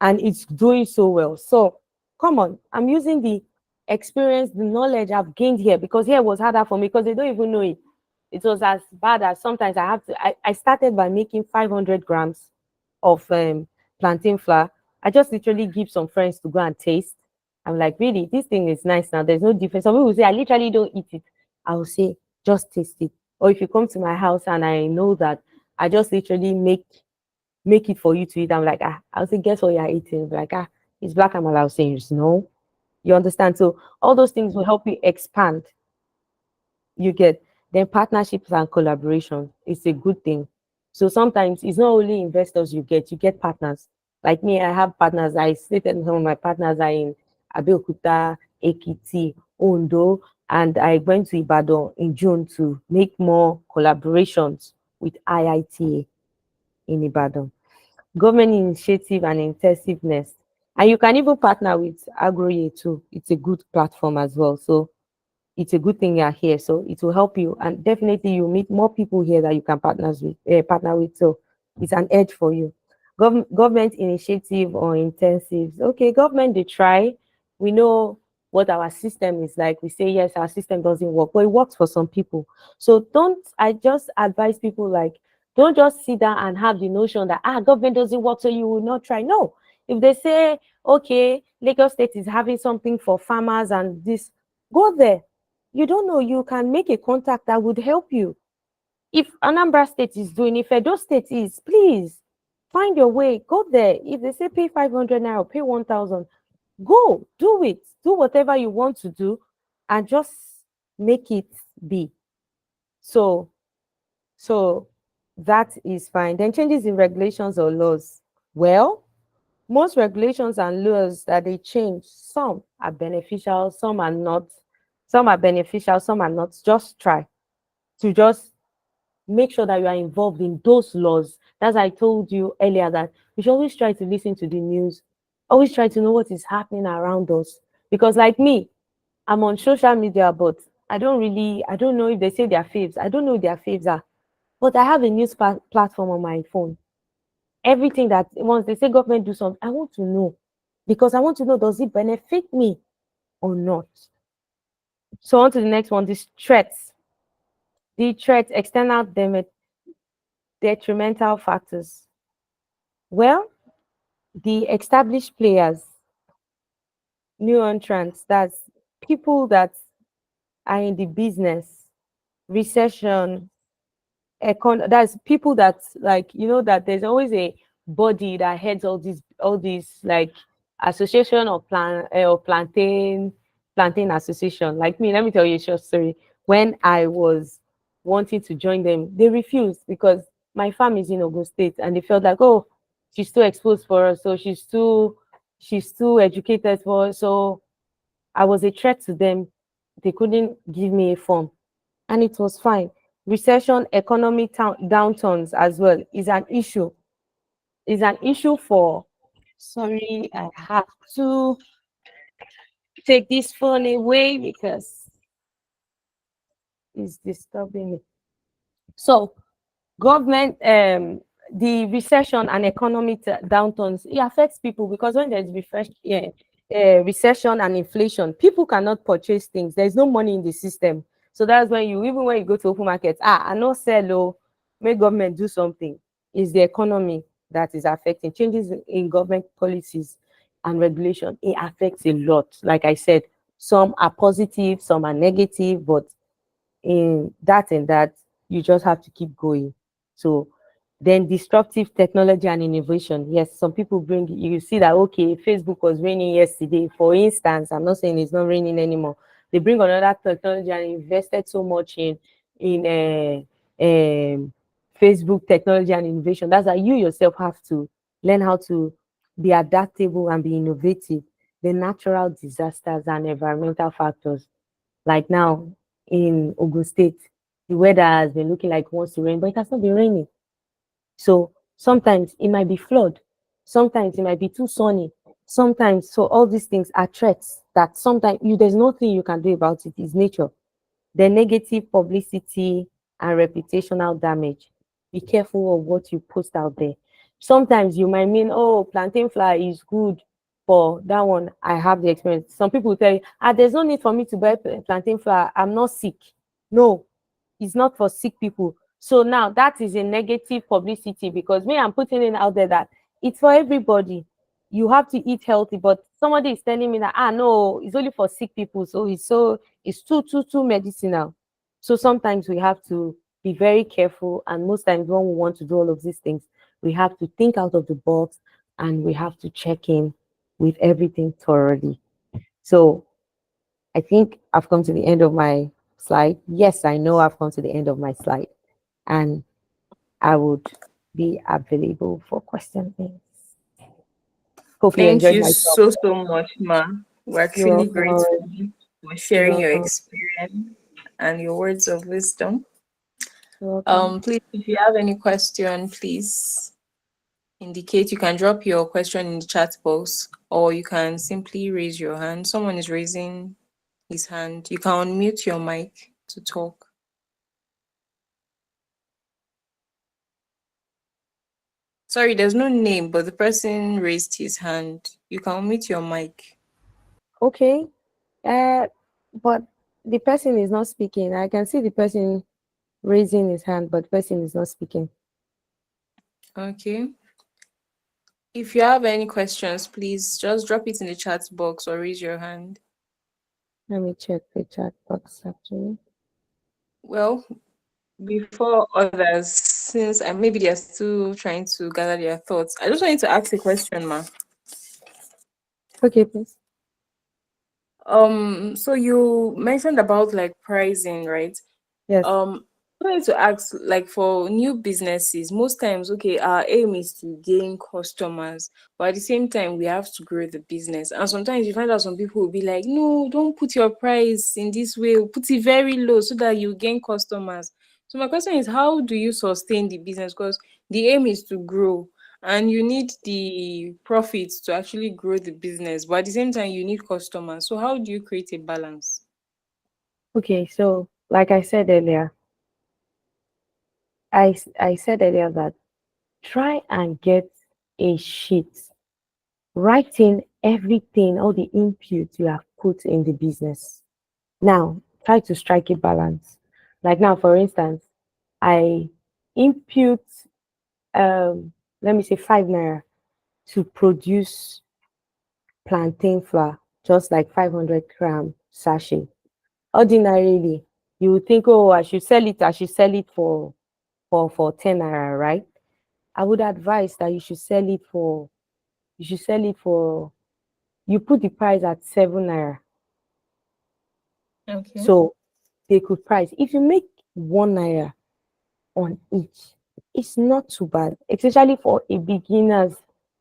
and it's doing so well. So come on, I'm using the experience, the knowledge I've gained here, because here was harder for me because they don't even know it. It was as bad as sometimes I started by making 500 grams of plantain flour. I just literally give some friends to go and taste. I'm like, really, this thing is nice now. There's no difference. Some people will say, I literally don't eat it. I will say, just taste it. Or if you come to my house and I know that I just literally make it for you to eat, I'm like, I'll say, guess what you're eating? Like, it's black amala. I'll say, no. You understand? So all those things will help you expand. You get. Then partnerships and collaboration. It's a good thing. So sometimes it's not only investors you get partners. Like me, I have partners. I stated some of my partners are in Abeokuta, Ekiti, Ondo, and I went to Ibadan in June to make more collaborations with IITA in Ibadan. Government initiative and intensiveness. And you can even partner with Agroye too. It's a good platform as well. So it's a good thing you're here. So it will help you, and definitely you meet more people here that you can partner with. So it's an edge for you. Government initiative or intensives. Okay, government they try. We know what our system is like. We say yes, our system doesn't work, but it works for some people. So don't. I just advise people like don't just sit down and have the notion that government doesn't work, so you will not try. No, if they say okay, Lagos State is having something for farmers and this, go there. You don't know, you can make a contact that would help you. If Anambra State is doing, if Edo State is, please find your way, go there. If they say pay 500 naira, pay 1,000, go do it, do whatever you want to do, and just make it be. So so that is fine. Then changes in regulations or laws. Well, most regulations and laws that they change, some are beneficial, some are not. Some are beneficial, some are not. Just try to just make sure that you are involved in those laws. As I told you earlier, that we should always try to listen to the news, always try to know what is happening around us. Because like me, I'm on social media, but I don't know if they say their faves. I don't know if their faves are. But I have a news platform on my phone. Everything that once they say government do something, I want to know, because I want to know, does it benefit me or not? So on to the next one, these threats. The threats, external detrimental factors. Well, the established players, new entrants, that's people that are in the business, recession, that's people that, like, that there's always a body that heads all these like association of plantain association. Like me, let me tell you a short story. When I was wanting to join them, they refused because my farm is in Ogun State, and they felt like, oh, she's too exposed for us, so she's too educated for us. So I was a threat to them. They couldn't give me a form, and it was fine. Recession, economic downturns as well is an issue. Is an issue for. Sorry, I have to take this phone away because it's disturbing me. So government, the recession and economic downturns, it affects people because when there's recession and inflation, people cannot purchase things. There's no money in the system. So that's when even when you go to open market, I not sell, oh, make government do something. It's the economy that is affecting changes in government policies and regulation. It affects a lot. Like I said, some are positive, some are negative, but in that you just have to keep going. So then disruptive technology and innovation, yes, some people bring, you see that, okay, Facebook was raining yesterday, for instance. I'm not saying it's not raining anymore. They bring another technology and invested so much in Facebook technology and innovation. That's why you yourself have to learn how to be adaptable and be innovative. The natural disasters and environmental factors, like now in Ogun State, the weather has been looking like it wants to rain, but it has not been raining. So sometimes it might be flood, sometimes it might be too sunny, sometimes. So all these things are threats that sometimes there's nothing you can do about it. It's nature. The negative publicity and reputational damage. Be careful of what you post out there. Sometimes you might mean, oh, plantain flour is good for that one. I have the experience. Some people will tell you, there's no need for me to buy plantain flour. I'm not sick. No, it's not for sick people. So now that is a negative publicity because me, I'm putting it out there that it's for everybody. You have to eat healthy, but somebody is telling me that no, it's only for sick people. It's too medicinal. So sometimes we have to be very careful, and most times when we want to do all of these things, we have to think out of the box and we have to check in with everything thoroughly. So I think I've come to the end of my slide. Yes, I know I've come to the end of my slide, and I would be available for questions. Hope you Thank enjoyed you my talk. so much, Ma. We're You're truly welcome. grateful for You're sharing your welcome. experience and your words of wisdom. You're welcome. Please, if you have any question, please indicate. You can drop your question in the chat box, or you can simply raise your hand. Someone is raising his hand. You can unmute your mic to talk. Sorry, there's no name, but the person raised his hand. You can unmute your mic. Okay. Uh, but the person is not speaking. I can see the person raising his hand, but the person is not speaking. Okay. If you have any questions, please just drop it in the chat box or raise your hand. Let me check the chat box actually. Well, before others, since maybe they are still trying to gather their thoughts, I just wanted to ask a question, Ma. Okay, please. So you mentioned about like pricing, right? Yes. I wanted to ask, like for new businesses, most times, okay, our aim is to gain customers, but at the same time, we have to grow the business. And sometimes you find out some people will be like, no, don't put your price in this way, put it very low so that you gain customers. So my question is, how do you sustain the business? Because the aim is to grow and you need the profits to actually grow the business, but at the same time, you need customers. So how do you create a balance? Okay, so like I said earlier, I said earlier that try and get a sheet. Write in everything, all the input you have put in the business. Now, try to strike a balance. Like now, for instance, I input, let me say 5 naira to produce plantain flour, just like 500-gram sachet. Ordinarily, you would think, oh, I should sell it for 10 naira, right? I would advise that you should sell it for You put the price at 7 naira. Okay. So they could price. If you make 1 naira on each, it's not too bad, especially for a beginners,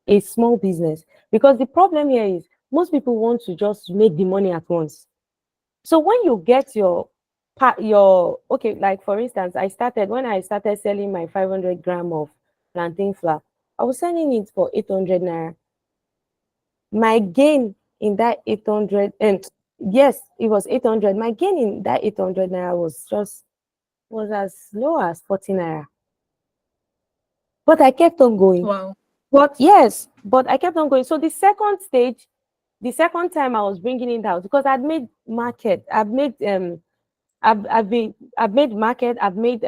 a small business. Because the problem here is most people want to just make the money at once. So when you get your okay, like for instance, when I started selling my 500 gram of plantain flour, I was selling it for 800 naira. My gain in that 800, and yes, it was 800. My gain in that 800 naira was as low as 40 naira. But I kept on going. Wow. But yes, but I kept on going. So the second stage, the second time I was bringing it out because I'd made market, I've made market, I've made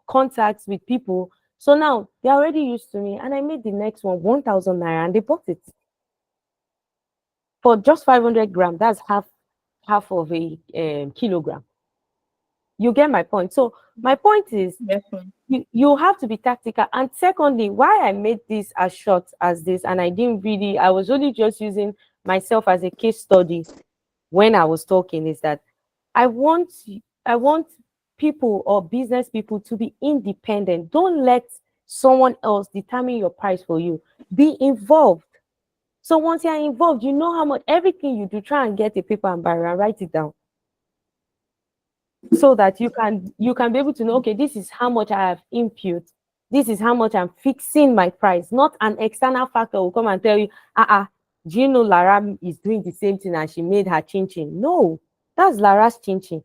contacts with people. So now they're already used to me, and I made the next one 1,000 naira, and they bought it for just 500 gram. That's half of a kilogram. You get my point. So my point is Yes, ma'am. you have to be tactical. And secondly, why I made this as short as this, and I was only just using myself as a case study when I was talking, is that I want I want people or business people to be independent. Don't let someone else determine your price for you. Be involved. So once you're involved, you know how much everything you do, try and get a paper and barrel and write it down so that you can be able to know, okay, this is how much I have input, this is how much I'm fixing my price. Not an external factor will come and tell you, do you know Lara is doing the same thing and she made her chin chin? No, that's Lara's chin chin.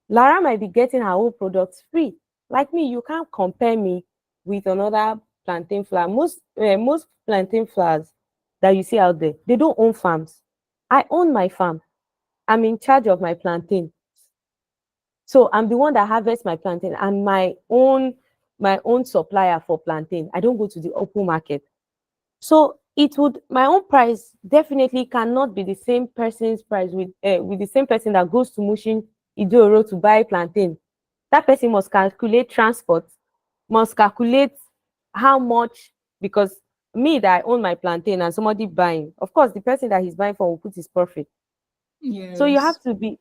Lara might be getting her own products free. Like me, you can't compare me with another plantain flower. Most plantain flowers that you see out there, they don't own farms. I own my farm. I'm in charge of my plantain. So I'm the one that harvests my plantain. I'm my own supplier for plantain. I don't go to the open market. So it would my own price definitely cannot be the same person's price with the same person that goes to Mushin Idoro to buy plantain. That person must calculate transport, must calculate how much, because me that I own my plantain and somebody buying, of course, the person that he's buying for will put his profit. So Yes.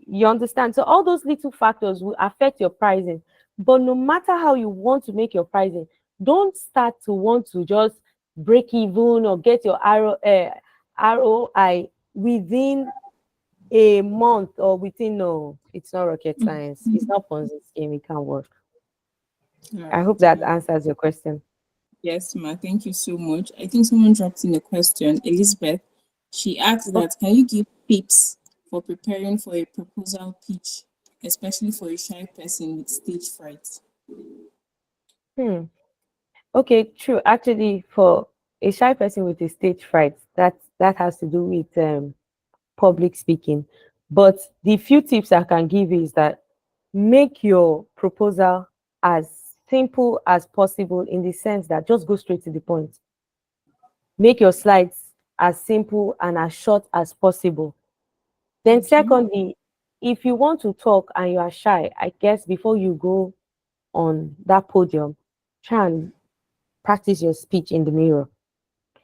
you understand. So all those little factors will affect your pricing. But no matter how you want to make your pricing, don't start to want to just break even or get your ROI within a month or within, no, it's not rocket science. It's not Ponzi scheme. It can't work. All I hope right. that answers your question. Yes, ma. Thank you so much. I think someone dropped in a question. Elizabeth, she asked Okay. that can you give tips for preparing for a proposal pitch, especially for a shy person with stage fright? Hmm. Okay, true. Actually, for a shy person with a stage fright, that has to do with public speaking. But the few tips I can give is that make your proposal as simple as possible, in the sense that just go straight to the point. Make your slides as simple and as short as possible. Then, Okay. secondly, if you want to talk and you are shy, I guess before you go on that podium, try and practice your speech in the mirror.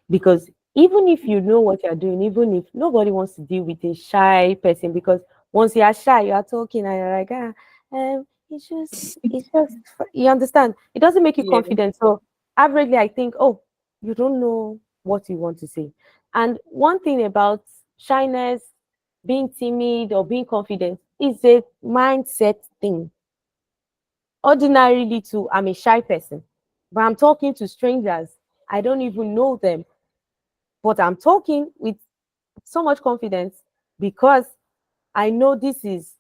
Because even if you know what you're doing, even if nobody wants to deal with a shy person, because once you are shy, you are talking and you're like, it's just, you understand? It doesn't make you Yeah. confident. So, averagely, I think, oh, you don't know what you want to say. And one thing about shyness, being timid or being confident, is a mindset thing. Ordinarily, too, I'm a shy person, but I'm talking to strangers. I don't even know them, but I'm talking with so much confidence because I know this is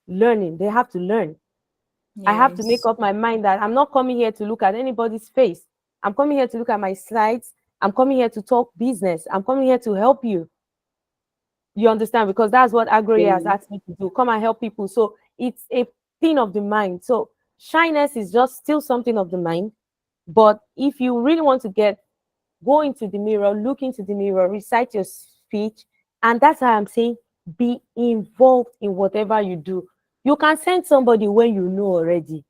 learning. They have to learn. I have to make Yes. up my mind that I'm not coming here to look at anybody's face. I'm coming here to look at my slides. I'm coming here to talk business. I'm coming here to help you. You understand? Because that's what Agroye has Yeah. asked me to do. Come and help people. So it's a thing of the mind. So shyness is just still something of the mind. But if you really want to go into the mirror, look into the mirror, recite your speech. And that's how I'm saying be involved in whatever you do. You can send somebody when you know already.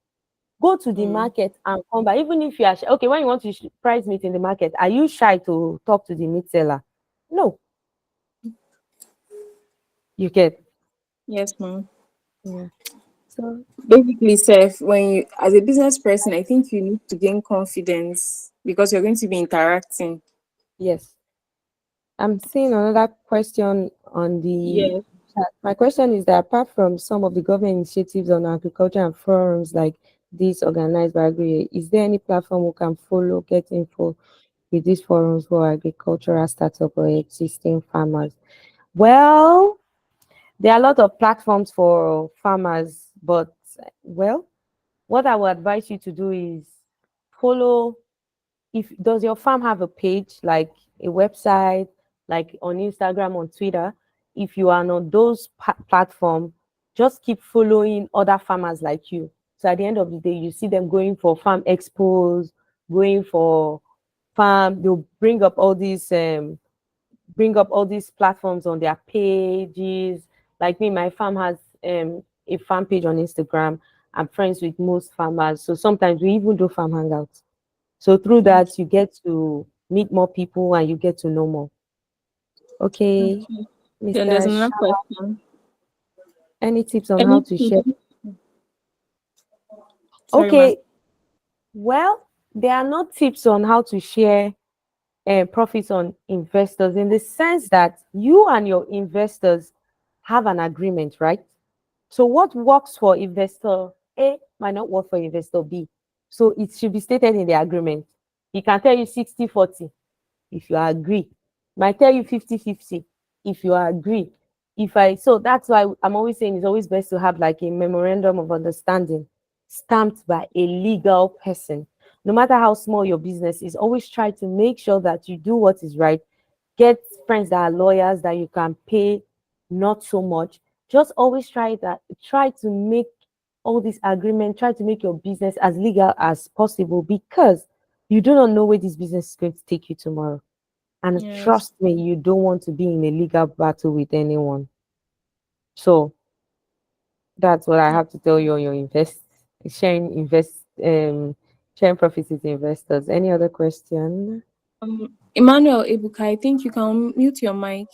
Go to the Mm. market and come back. Even if you are shy. Okay, when you want to price meet in the market, are you shy to talk to the meat seller? No. You get. Yes, ma'am. Yeah. So Basically, Seth, when you, as a business person, I think you need to gain confidence because you're going to be interacting. yes, I'm seeing another question on the Yes. chat. My question is that apart from some of the government initiatives on agriculture and forums like this organized by Agri, is there any platform we can follow, get info with these forums for agricultural startup or existing farmers? Well, there are a lot of platforms for farmers, but well, what I would advise you to do is follow. If does your farm have a page, like a website, like on Instagram, on Twitter? If you are on those platform, just keep following other farmers like you, so at the end of the day you see them going for farm expos, going for farm, they'll bring up all these platforms on their pages. Like me, my farm has a farm page on Instagram. I'm friends with most farmers, so sometimes we even do farm hangouts. So through that, Okay. you get to meet more people and you get to know more. Okay, Okay. Then there's Mr. another Sha, question. any tips on how Any to share? tips? Sorry, ma. Okay, well, there are no tips on how to share profits on investors, in the sense that you and your investors have an agreement, right? So what works for investor A might not work for investor B. So it should be stated in the agreement. He can tell you 60-40 if you agree. Might tell you 50-50 if you agree. If I so that's why I'm always saying it's always best to have like a memorandum of understanding stamped by a legal person. No matter how small your business is, always try to make sure that you do what is right. Get friends that are lawyers that you can pay not so much. Just always try to make all this agreement, try to make your business as legal as possible, because you do not know where this business is going to take you tomorrow. And Yes. trust me, you don't want to be in a legal battle with anyone. So that's what I have to tell you on your sharing invest sharing profits with investors. Any other question? Emmanuel Ebuka, I think you can mute your mic.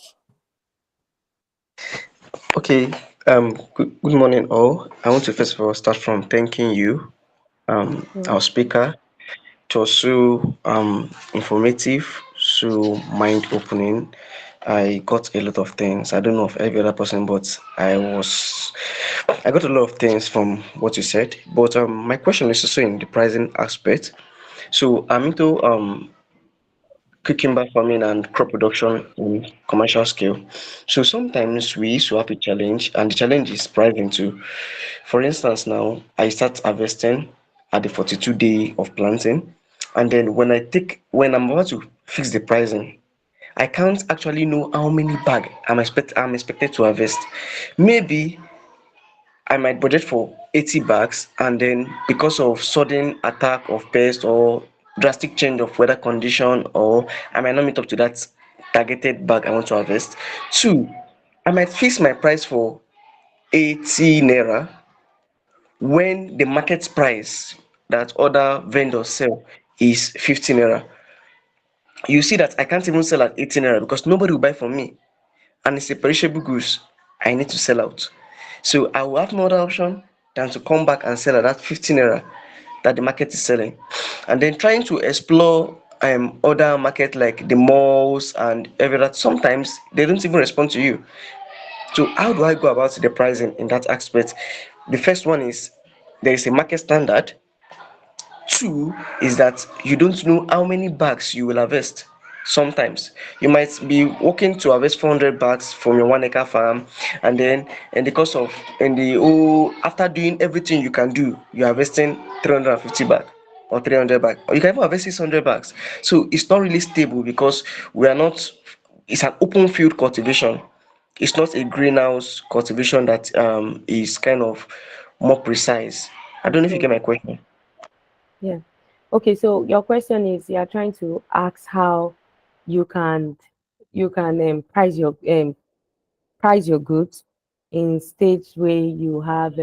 Okay, good morning, all. I want to first of all start from thanking you, Mm, our speaker. It was so informative, so mind opening. I got a lot of things. I don't know of every other person, but I got a lot of things from what you said. But my question is also in the pricing aspect. So I'm into cucumber farming and crop production in commercial scale. So sometimes we used to have a challenge, and the challenge is pricing too. For instance, now I start harvesting at the 42 day of planting, and then when I'm about to fix the pricing, I can't actually know how many bag I'm expected to harvest. Maybe I might budget for 80 bags, and then because of sudden attack of pest or drastic change of weather condition, or I might not meet up to that targeted bag I want to harvest. Two, I might fix my price for 80 naira when the market price that other vendors sell is 50 naira. You see that I can't even sell at 80 naira because nobody will buy from me, and it's a perishable goods. I need to sell out. So I will have no other option than to come back and sell at that 15 naira that the market is selling. And then trying to explore other market like the malls and every that, sometimes they don't even respond to you. So how do I go about the pricing in that aspect? The first one is there is a market standard. Two is that you don't know how many bags you will harvest. Sometimes you might be working to harvest 400 bags from your 1 acre farm, and then in the whole after doing everything you can do, you're harvesting 350 bags or 300 bags, or you can even harvest 600 bags. So it's not really stable because we are not. It's an open field cultivation. It's not a greenhouse cultivation that is kind of more precise. I don't know if you control. get my question. Yeah. Okay, so your question is, you are trying to ask how you can price your goods in states where you have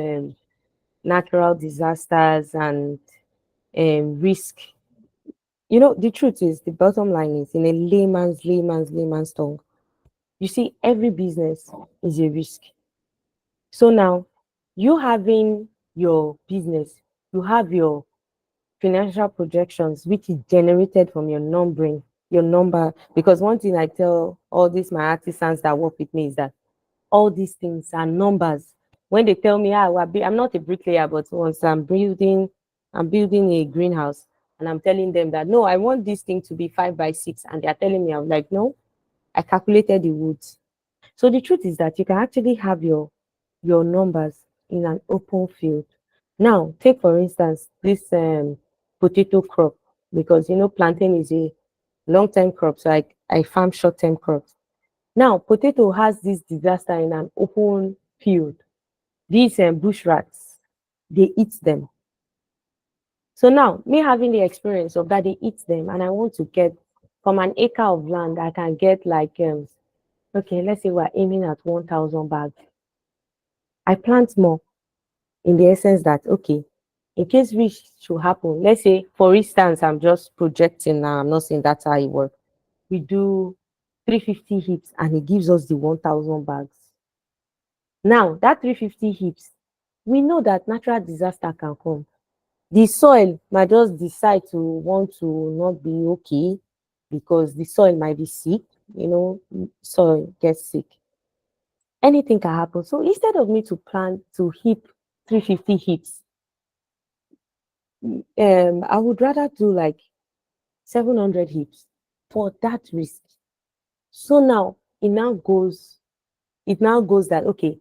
natural disasters and risk. The truth is, the bottom line is, in a layman's tongue, You see, every business is a risk. So now, you having your business, you have your financial projections, which is generated from your numbering, your number. Because one thing I tell all these my artisans that work with me is that all these things are numbers. When they tell me, I'm not a bricklayer, but once I'm building a greenhouse, and I'm telling them that no, I want this thing to be 5 by 6, and they're telling me, I'm like, no, I calculated the woods. So the truth is that you can actually have your numbers in an open field. Now, take for instance this potato crop, because plantain is a long-term crop, so I farm short-term crops. Now, potato has this disaster in an open field. These bush rats, they eat them. So now, me having the experience of that, they eat them, and I want to get from an acre of land, I can get like okay, let's say we're aiming at 1,000 bags. I plant more in the essence that, okay, in case which should happen, let's say, for instance, I'm just projecting now, I'm not saying that's how it works. We do 350 heaps and it gives us the 1,000 bags. Now, that 350 heaps, we know that natural disaster can come. The soil might just decide to want to not be okay because the soil might be sick, soil gets sick. Anything can happen. So instead of me to plant to heap 350 heaps, I would rather do like 700 heaps for that risk. So now it now goes that, okay,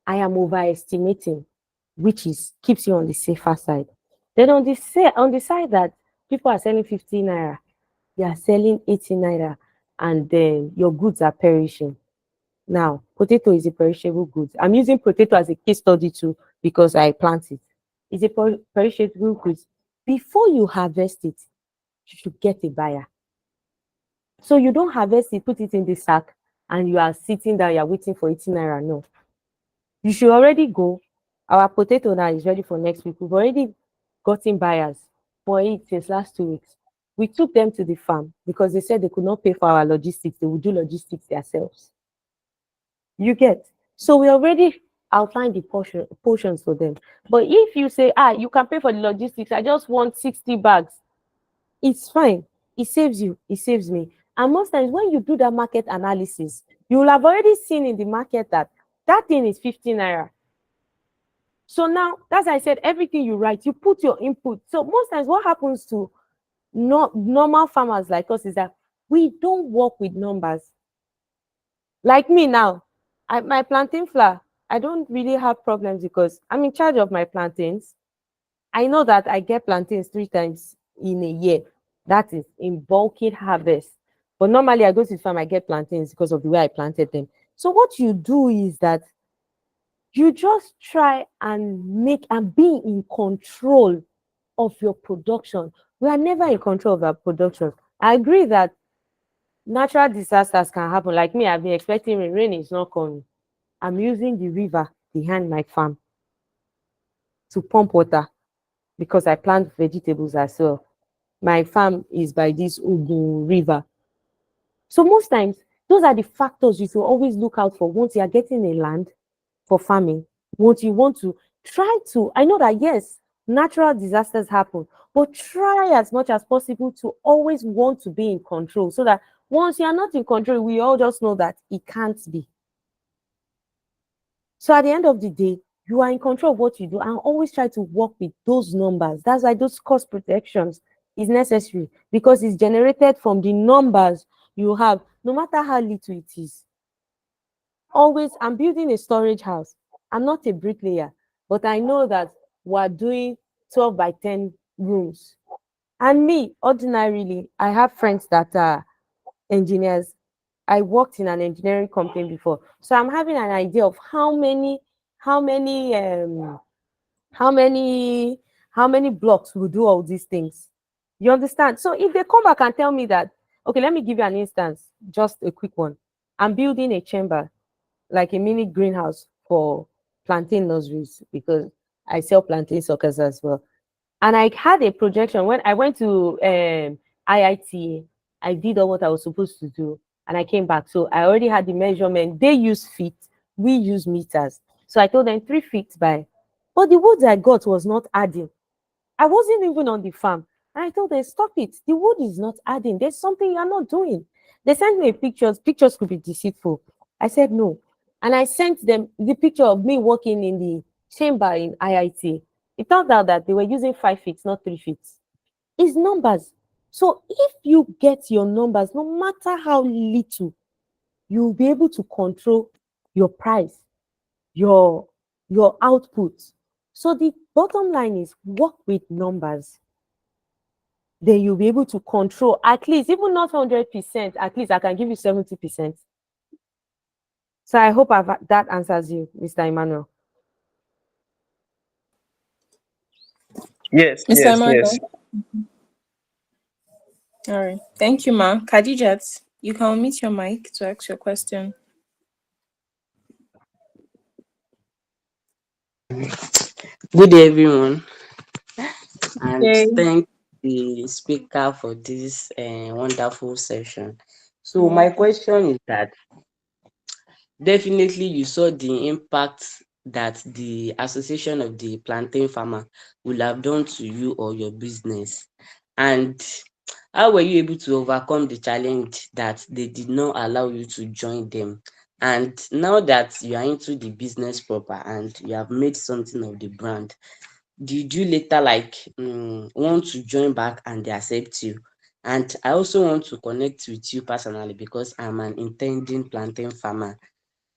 I am overestimating, which is keeps you on the safer side. Then on the side that people are selling 50 naira, they are selling 80 naira, and then your goods are perishing. Now, potato is a perishable good. I'm using potato as a case study too because I plant it. It's a perishable good. Before you harvest it, you should get a buyer. So you don't harvest it, put it in the sack, and you are sitting there, you're waiting for 18 naira. No, you should already go. Our potato now is ready for next week. We've already gotten buyers for it since last 2 weeks. We took them to the farm because they said they could not pay for our logistics. They would do logistics themselves. You get. So we already outlined the portions for them. But if you say, you can pay for the logistics, I just want 60 bags, it's fine. It saves you, it saves me. And most times when you do that market analysis, you will have already seen in the market that that thing is 15 naira. So now, as I said, everything you write, you put your input. So most times what happens to normal farmers like us is that we don't work with numbers. Like me now, my plantain flour, I don't really have problems because I'm in charge of my plantains. I know that I get plantains 3 times in a year. That is in bulky harvest. But normally I go to the farm, I get plantains because of the way I planted them. So what you do is that you just try and make and be in control of your production. We are never in control of our production. I agree that natural disasters can happen. Like me, I've been expecting rain. Rain is not coming. I'm using the river behind my farm to pump water because I plant vegetables as well. My farm is by this Ugu river. So most times, those are the factors you should always look out for once you are getting a land for farming. Once you want to try to, I know that yes, natural disasters happen, but try as much as possible to always want to be in control so that once you are not in control, we all just know that it can't be. So at the end of the day, you are in control of what you do and always try to work with those numbers. That's why those cost protections is necessary because it's generated from the numbers you have, no matter how little it is. Always, I'm building a storage house. I'm not a bricklayer, but I know that we're doing 12 by 10 rooms. And me, ordinarily, I have friends that are engineers. I worked in an engineering company before. So I'm having an idea of how many, how many, how many blocks will do all these things. You understand? So if they come back and tell me that, okay, let me give you an instance, just a quick one. I'm building a chamber, like a mini greenhouse for plantain nurseries because I sell plantain suckers as well. And I had a projection when I went to IIT. I did all what I was supposed to do. and I came back. So I already had the measurement. They use feet, we use meters. So I told them 3 feet by, but the wood I got was not adding. I wasn't even on the farm. And I told them, stop it. The wood is not adding. There's something you're not doing. They sent me pictures. Pictures could be deceitful. I said no. And I sent them the picture of me working in the chamber in IIT. It turned out that they were using 5 feet, not 3 feet. It's numbers. So if you get your numbers, no matter how little, you'll be able to control your price, your your output. So the bottom line is work with numbers. Then you'll be able to control at least, even not 100%, at least I can give you 70%. So I hope that answers you, Mr. Emmanuel. Yes, Mr. yes, yes. Emmanuel. All right. Thank you, ma. Khadijat, you can unmute your mic to ask your question. Good day, everyone, and Okay. thank the speaker for this wonderful session. So, You're my welcome. question is that definitely you saw the impact that the association of the plantain farmer will have done to you or your business, and how were you able to overcome the challenge that they did not allow you to join them? And now that you are into the business proper and you have made something of the brand, did you later want to join back and they accept you? And I also want to connect with you personally because I'm an intending plantain farmer.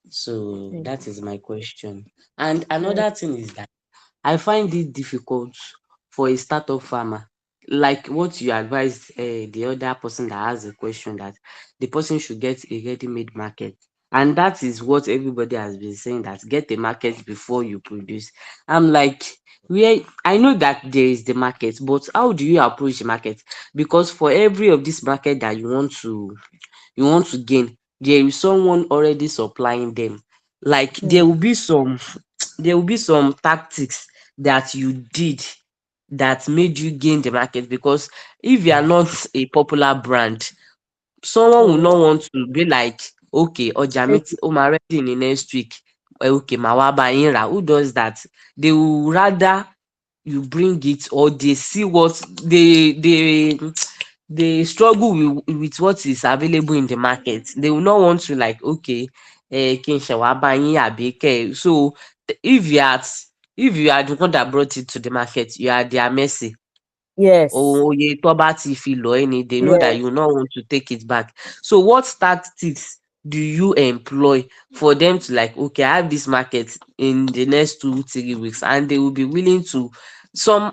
So Mm. that is my question. And Mm. another thing is that I find it difficult for a startup farmer, like what you advised the other person that asked the question, that the person should get a ready-made market. And that is what everybody has been saying, that get a market before you produce. I'm like, where I know that there is the market, but how do you approach the market? Because for every of this market that you want to gain, there is someone already supplying them. Like there Mm. will be some there will be some tactics that you did that made you gain the market, because if you are not a popular brand, someone will Mm. not want to be like, okay, ọjà mi ti ó máa ready in the next week, okay, màá wá bá yín rà. Who does that? They will rather you bring it, or they see what they struggle with what is available in the market. They will not want to like, okay, kí n ṣẹ̀ wá bá yín àbí kẹ́ ẹ. So if you are the one that brought it to the market, you are their mercy. Yes. Oye tó bá ti fi lọ̀ ẹ́ ni, they know that you Yes. will not want to take it back. So what tactics do you employ for them to like, okay, I have this market in the next 2 3 weeks, and they will be willing to, some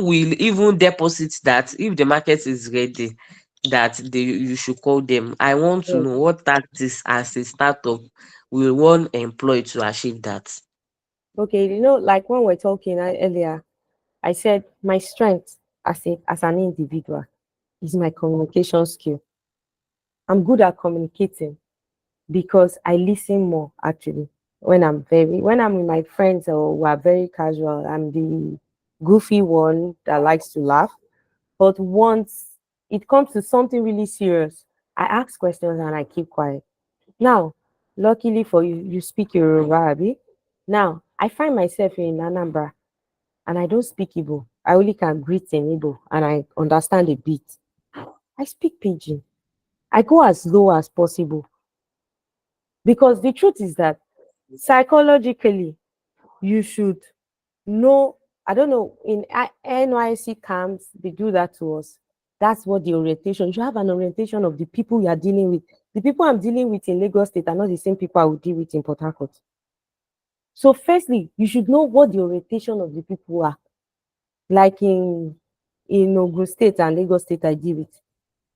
will even deposit that if the market is ready, that you should call them. I want to Yes. know what tactics as a startup will one employ to achieve that. Okay, like when we're talking earlier, I said my strength as an individual is my communication skill. I'm good at communicating because I listen more actually. When I'm with my friends or we're very casual, I'm the goofy one that likes to laugh. But once it comes to something really serious, I ask questions and I keep quiet. Now, luckily for you, you speak Yoruba, Abi. Now, I find myself in Anambra and I don't speak Igbo. I only can greet in Igbo and I understand a bit. I speak Pidgin. I go as low as possible because the truth is that psychologically, you should know. I don't know, in NYC camps, they do that to us. That's what the orientation. You should have an orientation of the people you are dealing with. The people I'm dealing with in Lagos State are not the same people I would deal with in Port Harcourt. So, firstly, you should know what the orientation of the people are. Like in Ogun State and Lagos State, I deal with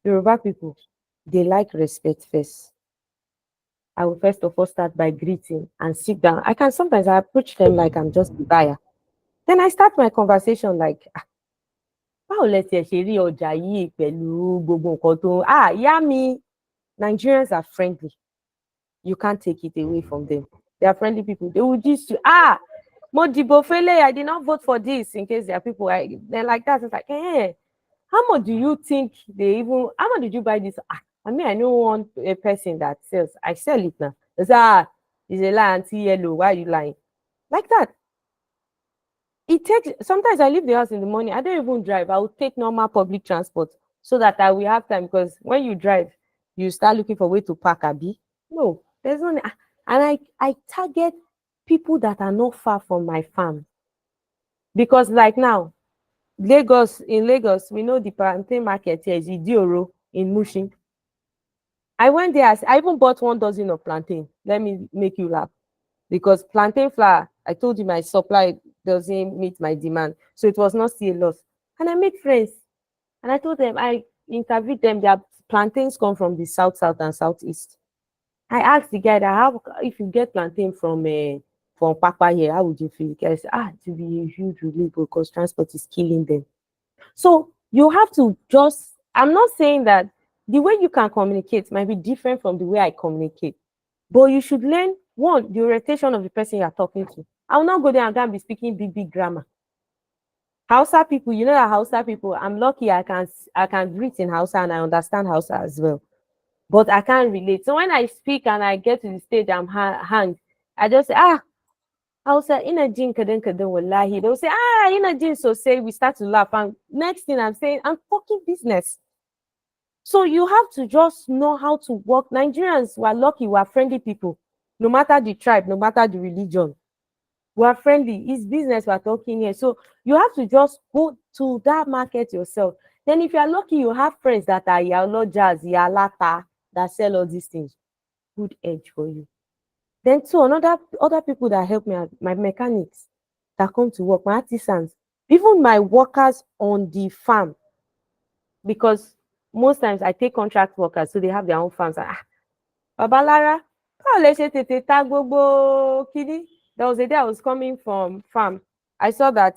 Yoruba people. They like respect first. I will first of all start by greeting and sit down. I approach them like I'm just the buyer. Then I start my conversation like, báwo lẹ tiẹ̀ ṣe rí ọjà yìí pẹ̀lú gbogbo nǹkan tó ìyá mi. Nigerians are friendly. You can't take it away from them. They are friendly people. They will just mo dìbò fẹ́lẹ́, I did not vote for this, in case there are people they're like that. It's like, how much do you think how much did you buy this? I mean, I know one a person that sells. I sell it now. They say, ah, it's a lie, auntie yellow. Why are you lying? Like that. It takes sometimes I leave the house in the morning. I don't even drive. I will take normal public transport so that I will have time because when you drive, you start looking for way to park, Abi. No, there's no and I target people that are not far from my farm. Because like now, Lagos, we know the plantain market here is Idioro in Mushin. I went there, I even bought 1 dozen of plantain. Let me make you laugh. Because plantain flour, I told you my supply doesn't meet my demand. So it was not still a loss. And I made friends. And I told them, I interviewed them, their plantains come from the south and southeast. I asked the guy that how if you get plantain from Papa here, how would you feel? The guy said, it will be a huge relief because transport is killing them. So you have to just, I'm not saying that the way you can communicate might be different from the way I communicate, but you should learn one, the orientation of the person you are talking to. I will not go there and go and be speaking big grammar. Hausa people, you know that Hausa people, I'm lucky I can greet in Hausa and I understand Hausa as well. But I can't relate. So when I speak and I get to the stage, I'm hanged. I just say, Hausa, ina jin kadan kadan wallahi. They'll say, ina jin so say we start to laugh. And next thing I'm saying, I'm talking business. So you have to just know how to work. Nigerians, we're lucky, we're friendly people. No matter the tribe, no matter the religion, we're friendly. It's business we're talking here. So you have to just go to that market yourself. Then if you're lucky, you have friends that are Yalojaz, Yalata, that sell all these things. Good edge for you. Then two, another other people that help me, my mechanics that come to work, my artisans, even my workers on the farm, because most times I take contract workers, so they have their own farms. Babalara, báwo lẹ ṣe tètè ta gbogbo kíní? There was a day I was coming from farm. I saw that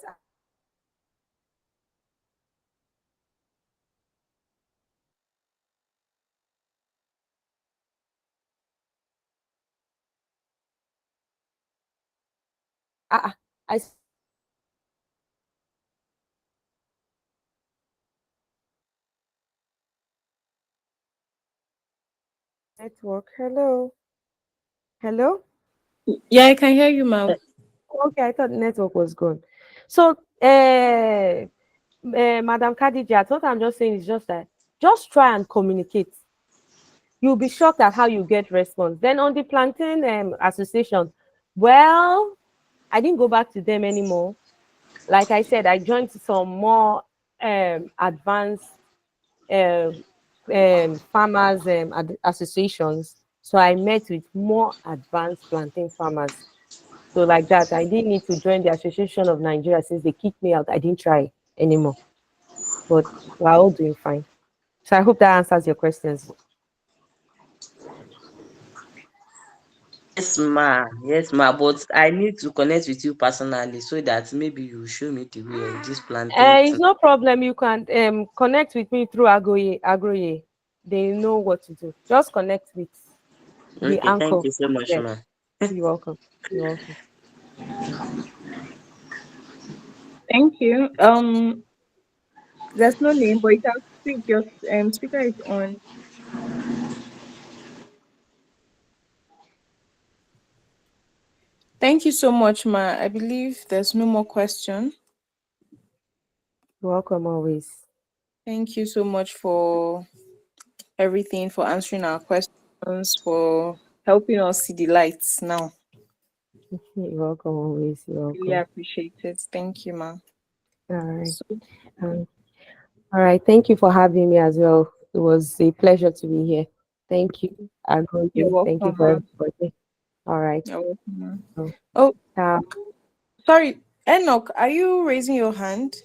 I network. Hello, hello. Yeah, I can hear you, ma'am. Okay, I thought the network was gone. So, Madam Khadija, what I'm just saying is just that just try and communicate. You'll be shocked at how you get response. Then on the plantain association, well, I didn't go back to them anymore. Like I said, I joined some more advanced um, farmers associations. So I met with more advanced plantain farmers. So like that, I didn't need to join the Association of Nigeria since they kicked me out. I didn't try anymore. But we're all doing fine. So I hope that answers your questions. Yes, ma. Yes, ma. But I need to connect with you personally so that maybe you show me the way of this plantain It's too. no problem. You can connect with me through Agroye. They know what to do. Just connect with the Okay, thank anchor. you so much, Yeah, ma. you're welcome. You're welcome. Thank you. There's no name, but you can speak. Your speaker is on. Thank you so much, Ma. I believe there's no more question. You're welcome always. Thank you so much for everything, for answering our questions, for helping us see the lights now. You're welcome always. You're Really welcome. appreciate it. Thank you, Ma. All right. So, Um, all right. Thank you for having me as well. It was a pleasure to be here. Thank you, you're Agroye. Thank you welcome, for Ma. everybody. All right. You're welcome, Ma. So, Oh, uh, sorry. Enoch, are you raising your hand?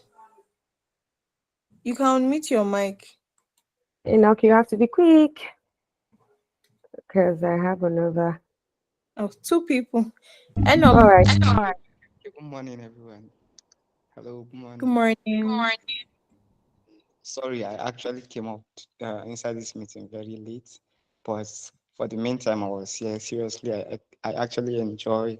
You can unmute your mic. Enoch, you have to be quick because I have another. Oh, two people. Enoch, All right. Good morning, everyone. Hello, good good morning. morning. Sorry, I actually came up inside this meeting very late, but for the meantime, I was here. Seriously, I actually enjoy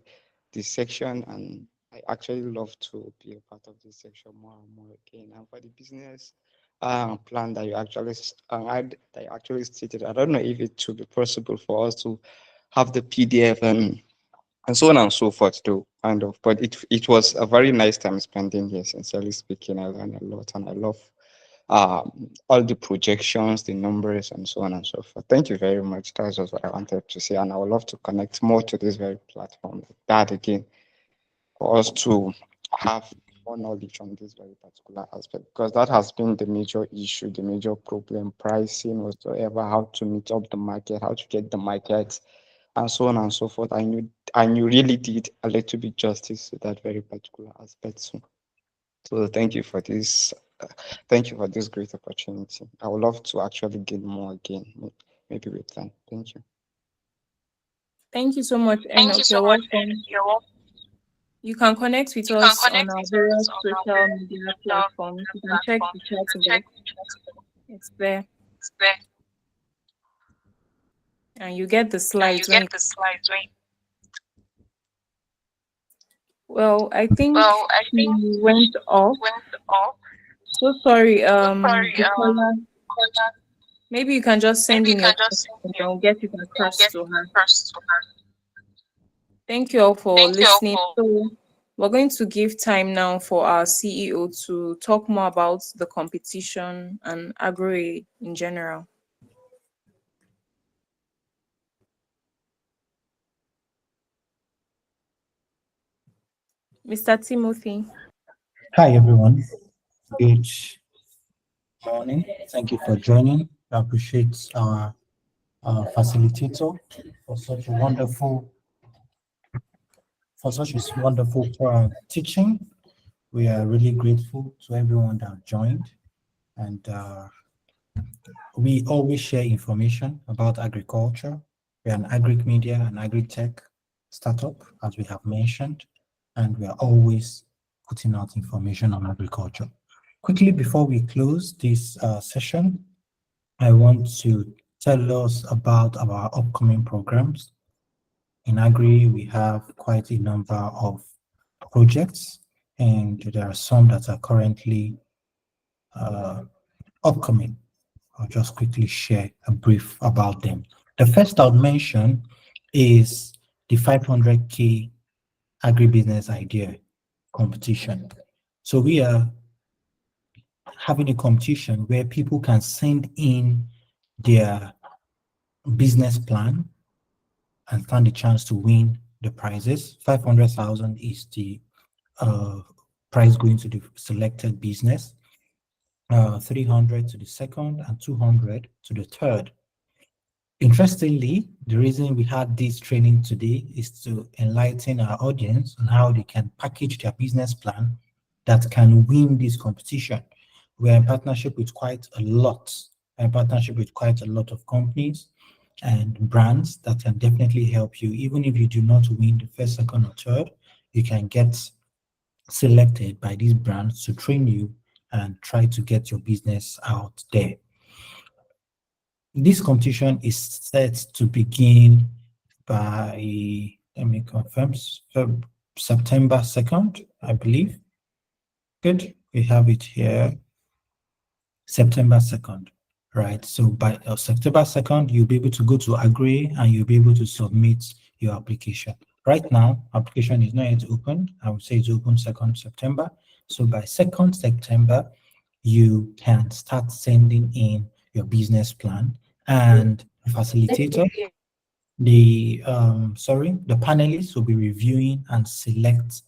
this section, and I actually love to be a part of this section more and more again. And for the business plan that you actually that you actually stated. I don't know if it should be possible for us to have the PDF and so on and so forth too, kind of. But it was a very nice time spending here. Sincerely speaking, I learned a lot, and I love all the projections, the numbers, and so on and so forth. Thank you very much. That was just what I wanted to say, and I would love to connect more to this very platform like that again for us to have more knowledge on this very particular aspect, because that has been the major issue, the major problem, pricing whatsoever, how to meet up the market, how to get the market, and so on and so forth. I knew really did a little bit justice to that very particular aspect. So thank you for this. Thank you for this great opportunity. I would love to actually get more again, maybe with time. Thank you. Thank you so much, Thank you Enoch. so You're much, welcome. and you're welcome. You can connect with You can us on connect our with us various on our social various media social platforms. media You can check the platforms. You chat can there. check the chat It's there. there, And you get the and you slides when get you. the slides when. Well, I think Well, I she think went off. went off. So sorry, So sorry, the caller. caller. Maybe you can just send Maybe you in your can just question send and your then we'll get it you'll across get to her. first to her. Thank you all for Thank you all listening. for. So we're going to give time now for our CEO to talk more about the competition and agri in general. Mr. Timothy. Hi, everyone. Good morning. Thank you for joining. I appreciate our facilitator for such a wonderful teaching. We are really grateful to everyone that joined, and we always share information about agriculture. We are an agri-media and agri-tech startup, as we have mentioned, and we are always putting out information on agriculture. Quickly, before we close this session, I want to tell us about our upcoming programs. In Agri, we have quite a number of projects, and there are some that are currently uh, upcoming. I'll just quickly share a brief about them. The first I'll mention is the 500K Agribusiness Idea competition. So we are having a competition where people can send in their business plan and stand a chance to win the prizes. 500,000 is the uh, prize going to the selected business, 300 to the second, and 200 to the third. Interestingly, the reason we had this training today is to enlighten our audience on how they can package their business plan that can win this competition. We're in partnership with quite a lot, in partnership with quite a lot of companies and brands that can definitely help you. Even if you do not win the first, second, or third, you can get selected by these brands to train you and try to get your business out there. This competition is set to begin by, let me confirm, September 2nd, I believe. Good, we have it here, September 2nd, right? So by September 2nd, you'll be able to go to Agroye and you'll be able to submit your application. Right now, application is not yet open. I would say it's open 2nd September. So by 2nd September, you can start sending in your business plan, and the facilitator, the panelists will be reviewing and select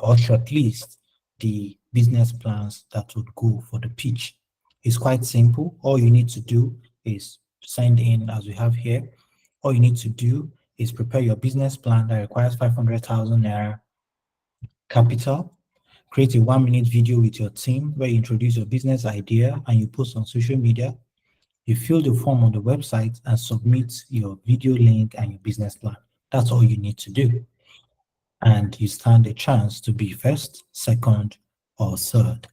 or shortlist the business plans that would go for the pitch. It's quite simple. All you need to do is send in, as we have here. All you need to do is prepare your business plan that requires 500,000 naira capital. Create a 1-minute video with your team where you introduce your business idea and you post on social media. You fill the form on the website and submit your video link and your business plan. That's all you need to do. And you stand a chance to be first, second, or third.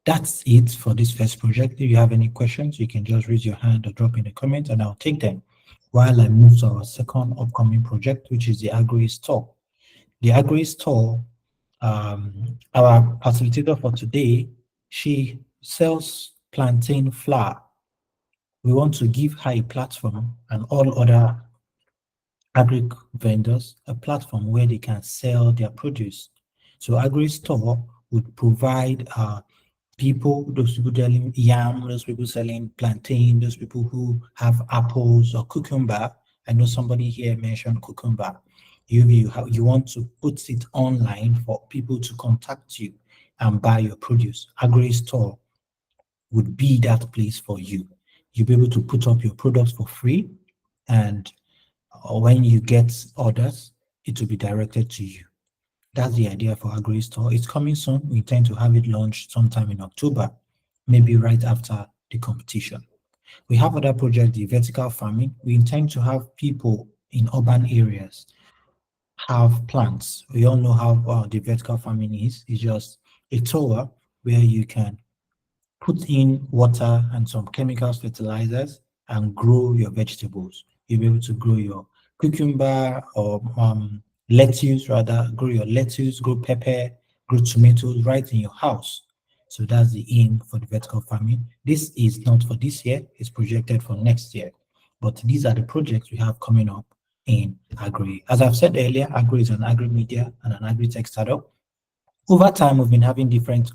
That's it for this first project. If you have any questions, you can just raise your hand or drop in the comments and I'll take them while I move to our second upcoming project, which is the Agroye Store. The Agroye Store, our facilitator for today, she sells plantain flour. We want to give her a platform and all other agri vendors a platform where they can sell their produce. So Agri Store would provide people, those people selling yam, those people selling plantain, those people who have apples or cucumber. I know somebody here mentioned cucumber. You want to put it online for people to contact you and buy your produce. Agri Store would be that place for you. You'll be able to put up your products for free, and when you get orders, it will be directed to you. That's the idea for Agri Store. It's coming soon. We intend to have it launched sometime in October, maybe right after the competition. We have other projects, the vertical farming. We intend to have people in urban areas have plants. We all know how the vertical farming is. It's just a tower where you can put in water and some chemicals, fertilizers, and grow your vegetables. You'll be able to grow your cucumber or lettuce, rather, grow your lettuce, grow pepper, grow tomatoes right in your house. So that's the aim for the vertical farming. This is not for this year, it's projected for next year. But these are the projects we have coming up in Agri. As I've said earlier, Agri is an agri-media and an agri-tech startup. Over time, we've been having different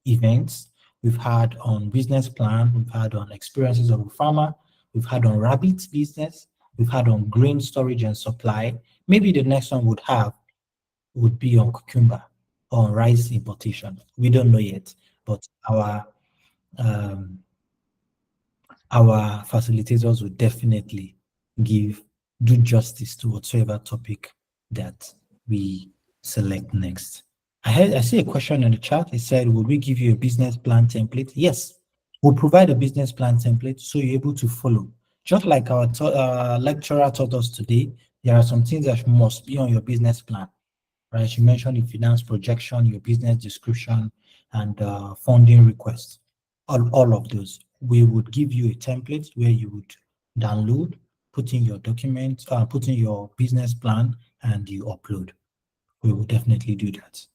events. We've had on business plan, we've had on experiences of a farmer, we've had on rabbit business, we've had on grain storage and supply. Maybe the next one would be on cucumber or on rice importation. We don't know yet, but um, our facilitators will definitely do justice to whatsoever topic that we select next. I see a question in the chat. It said, will we give you a business plan template? Yes, we'll provide a business plan template so you're able to follow. Just like our lecturer taught us today, there are some things that must be on your business plan, right? You mentioned the finance projection, your business description, and funding request. All of those. We would give you a template where you would download, put in your documents, put in your business plan, and you upload. We will definitely do that.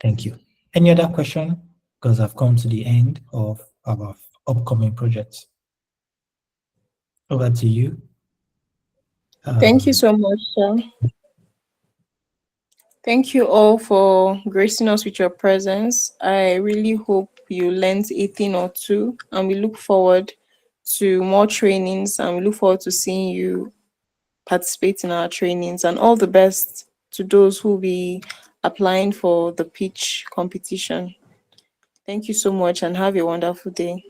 Thank you. Any other question? Because I've come to the end of our upcoming projects. Over to you. Thank you so much, sir. Thank you all for gracing us with your presence. I really hope you learned a thing or two, and we look forward to more trainings, and we look forward to seeing you participate in our trainings. And all the best to those who will be applying for the pitch competition. Thank you so much and have a wonderful day.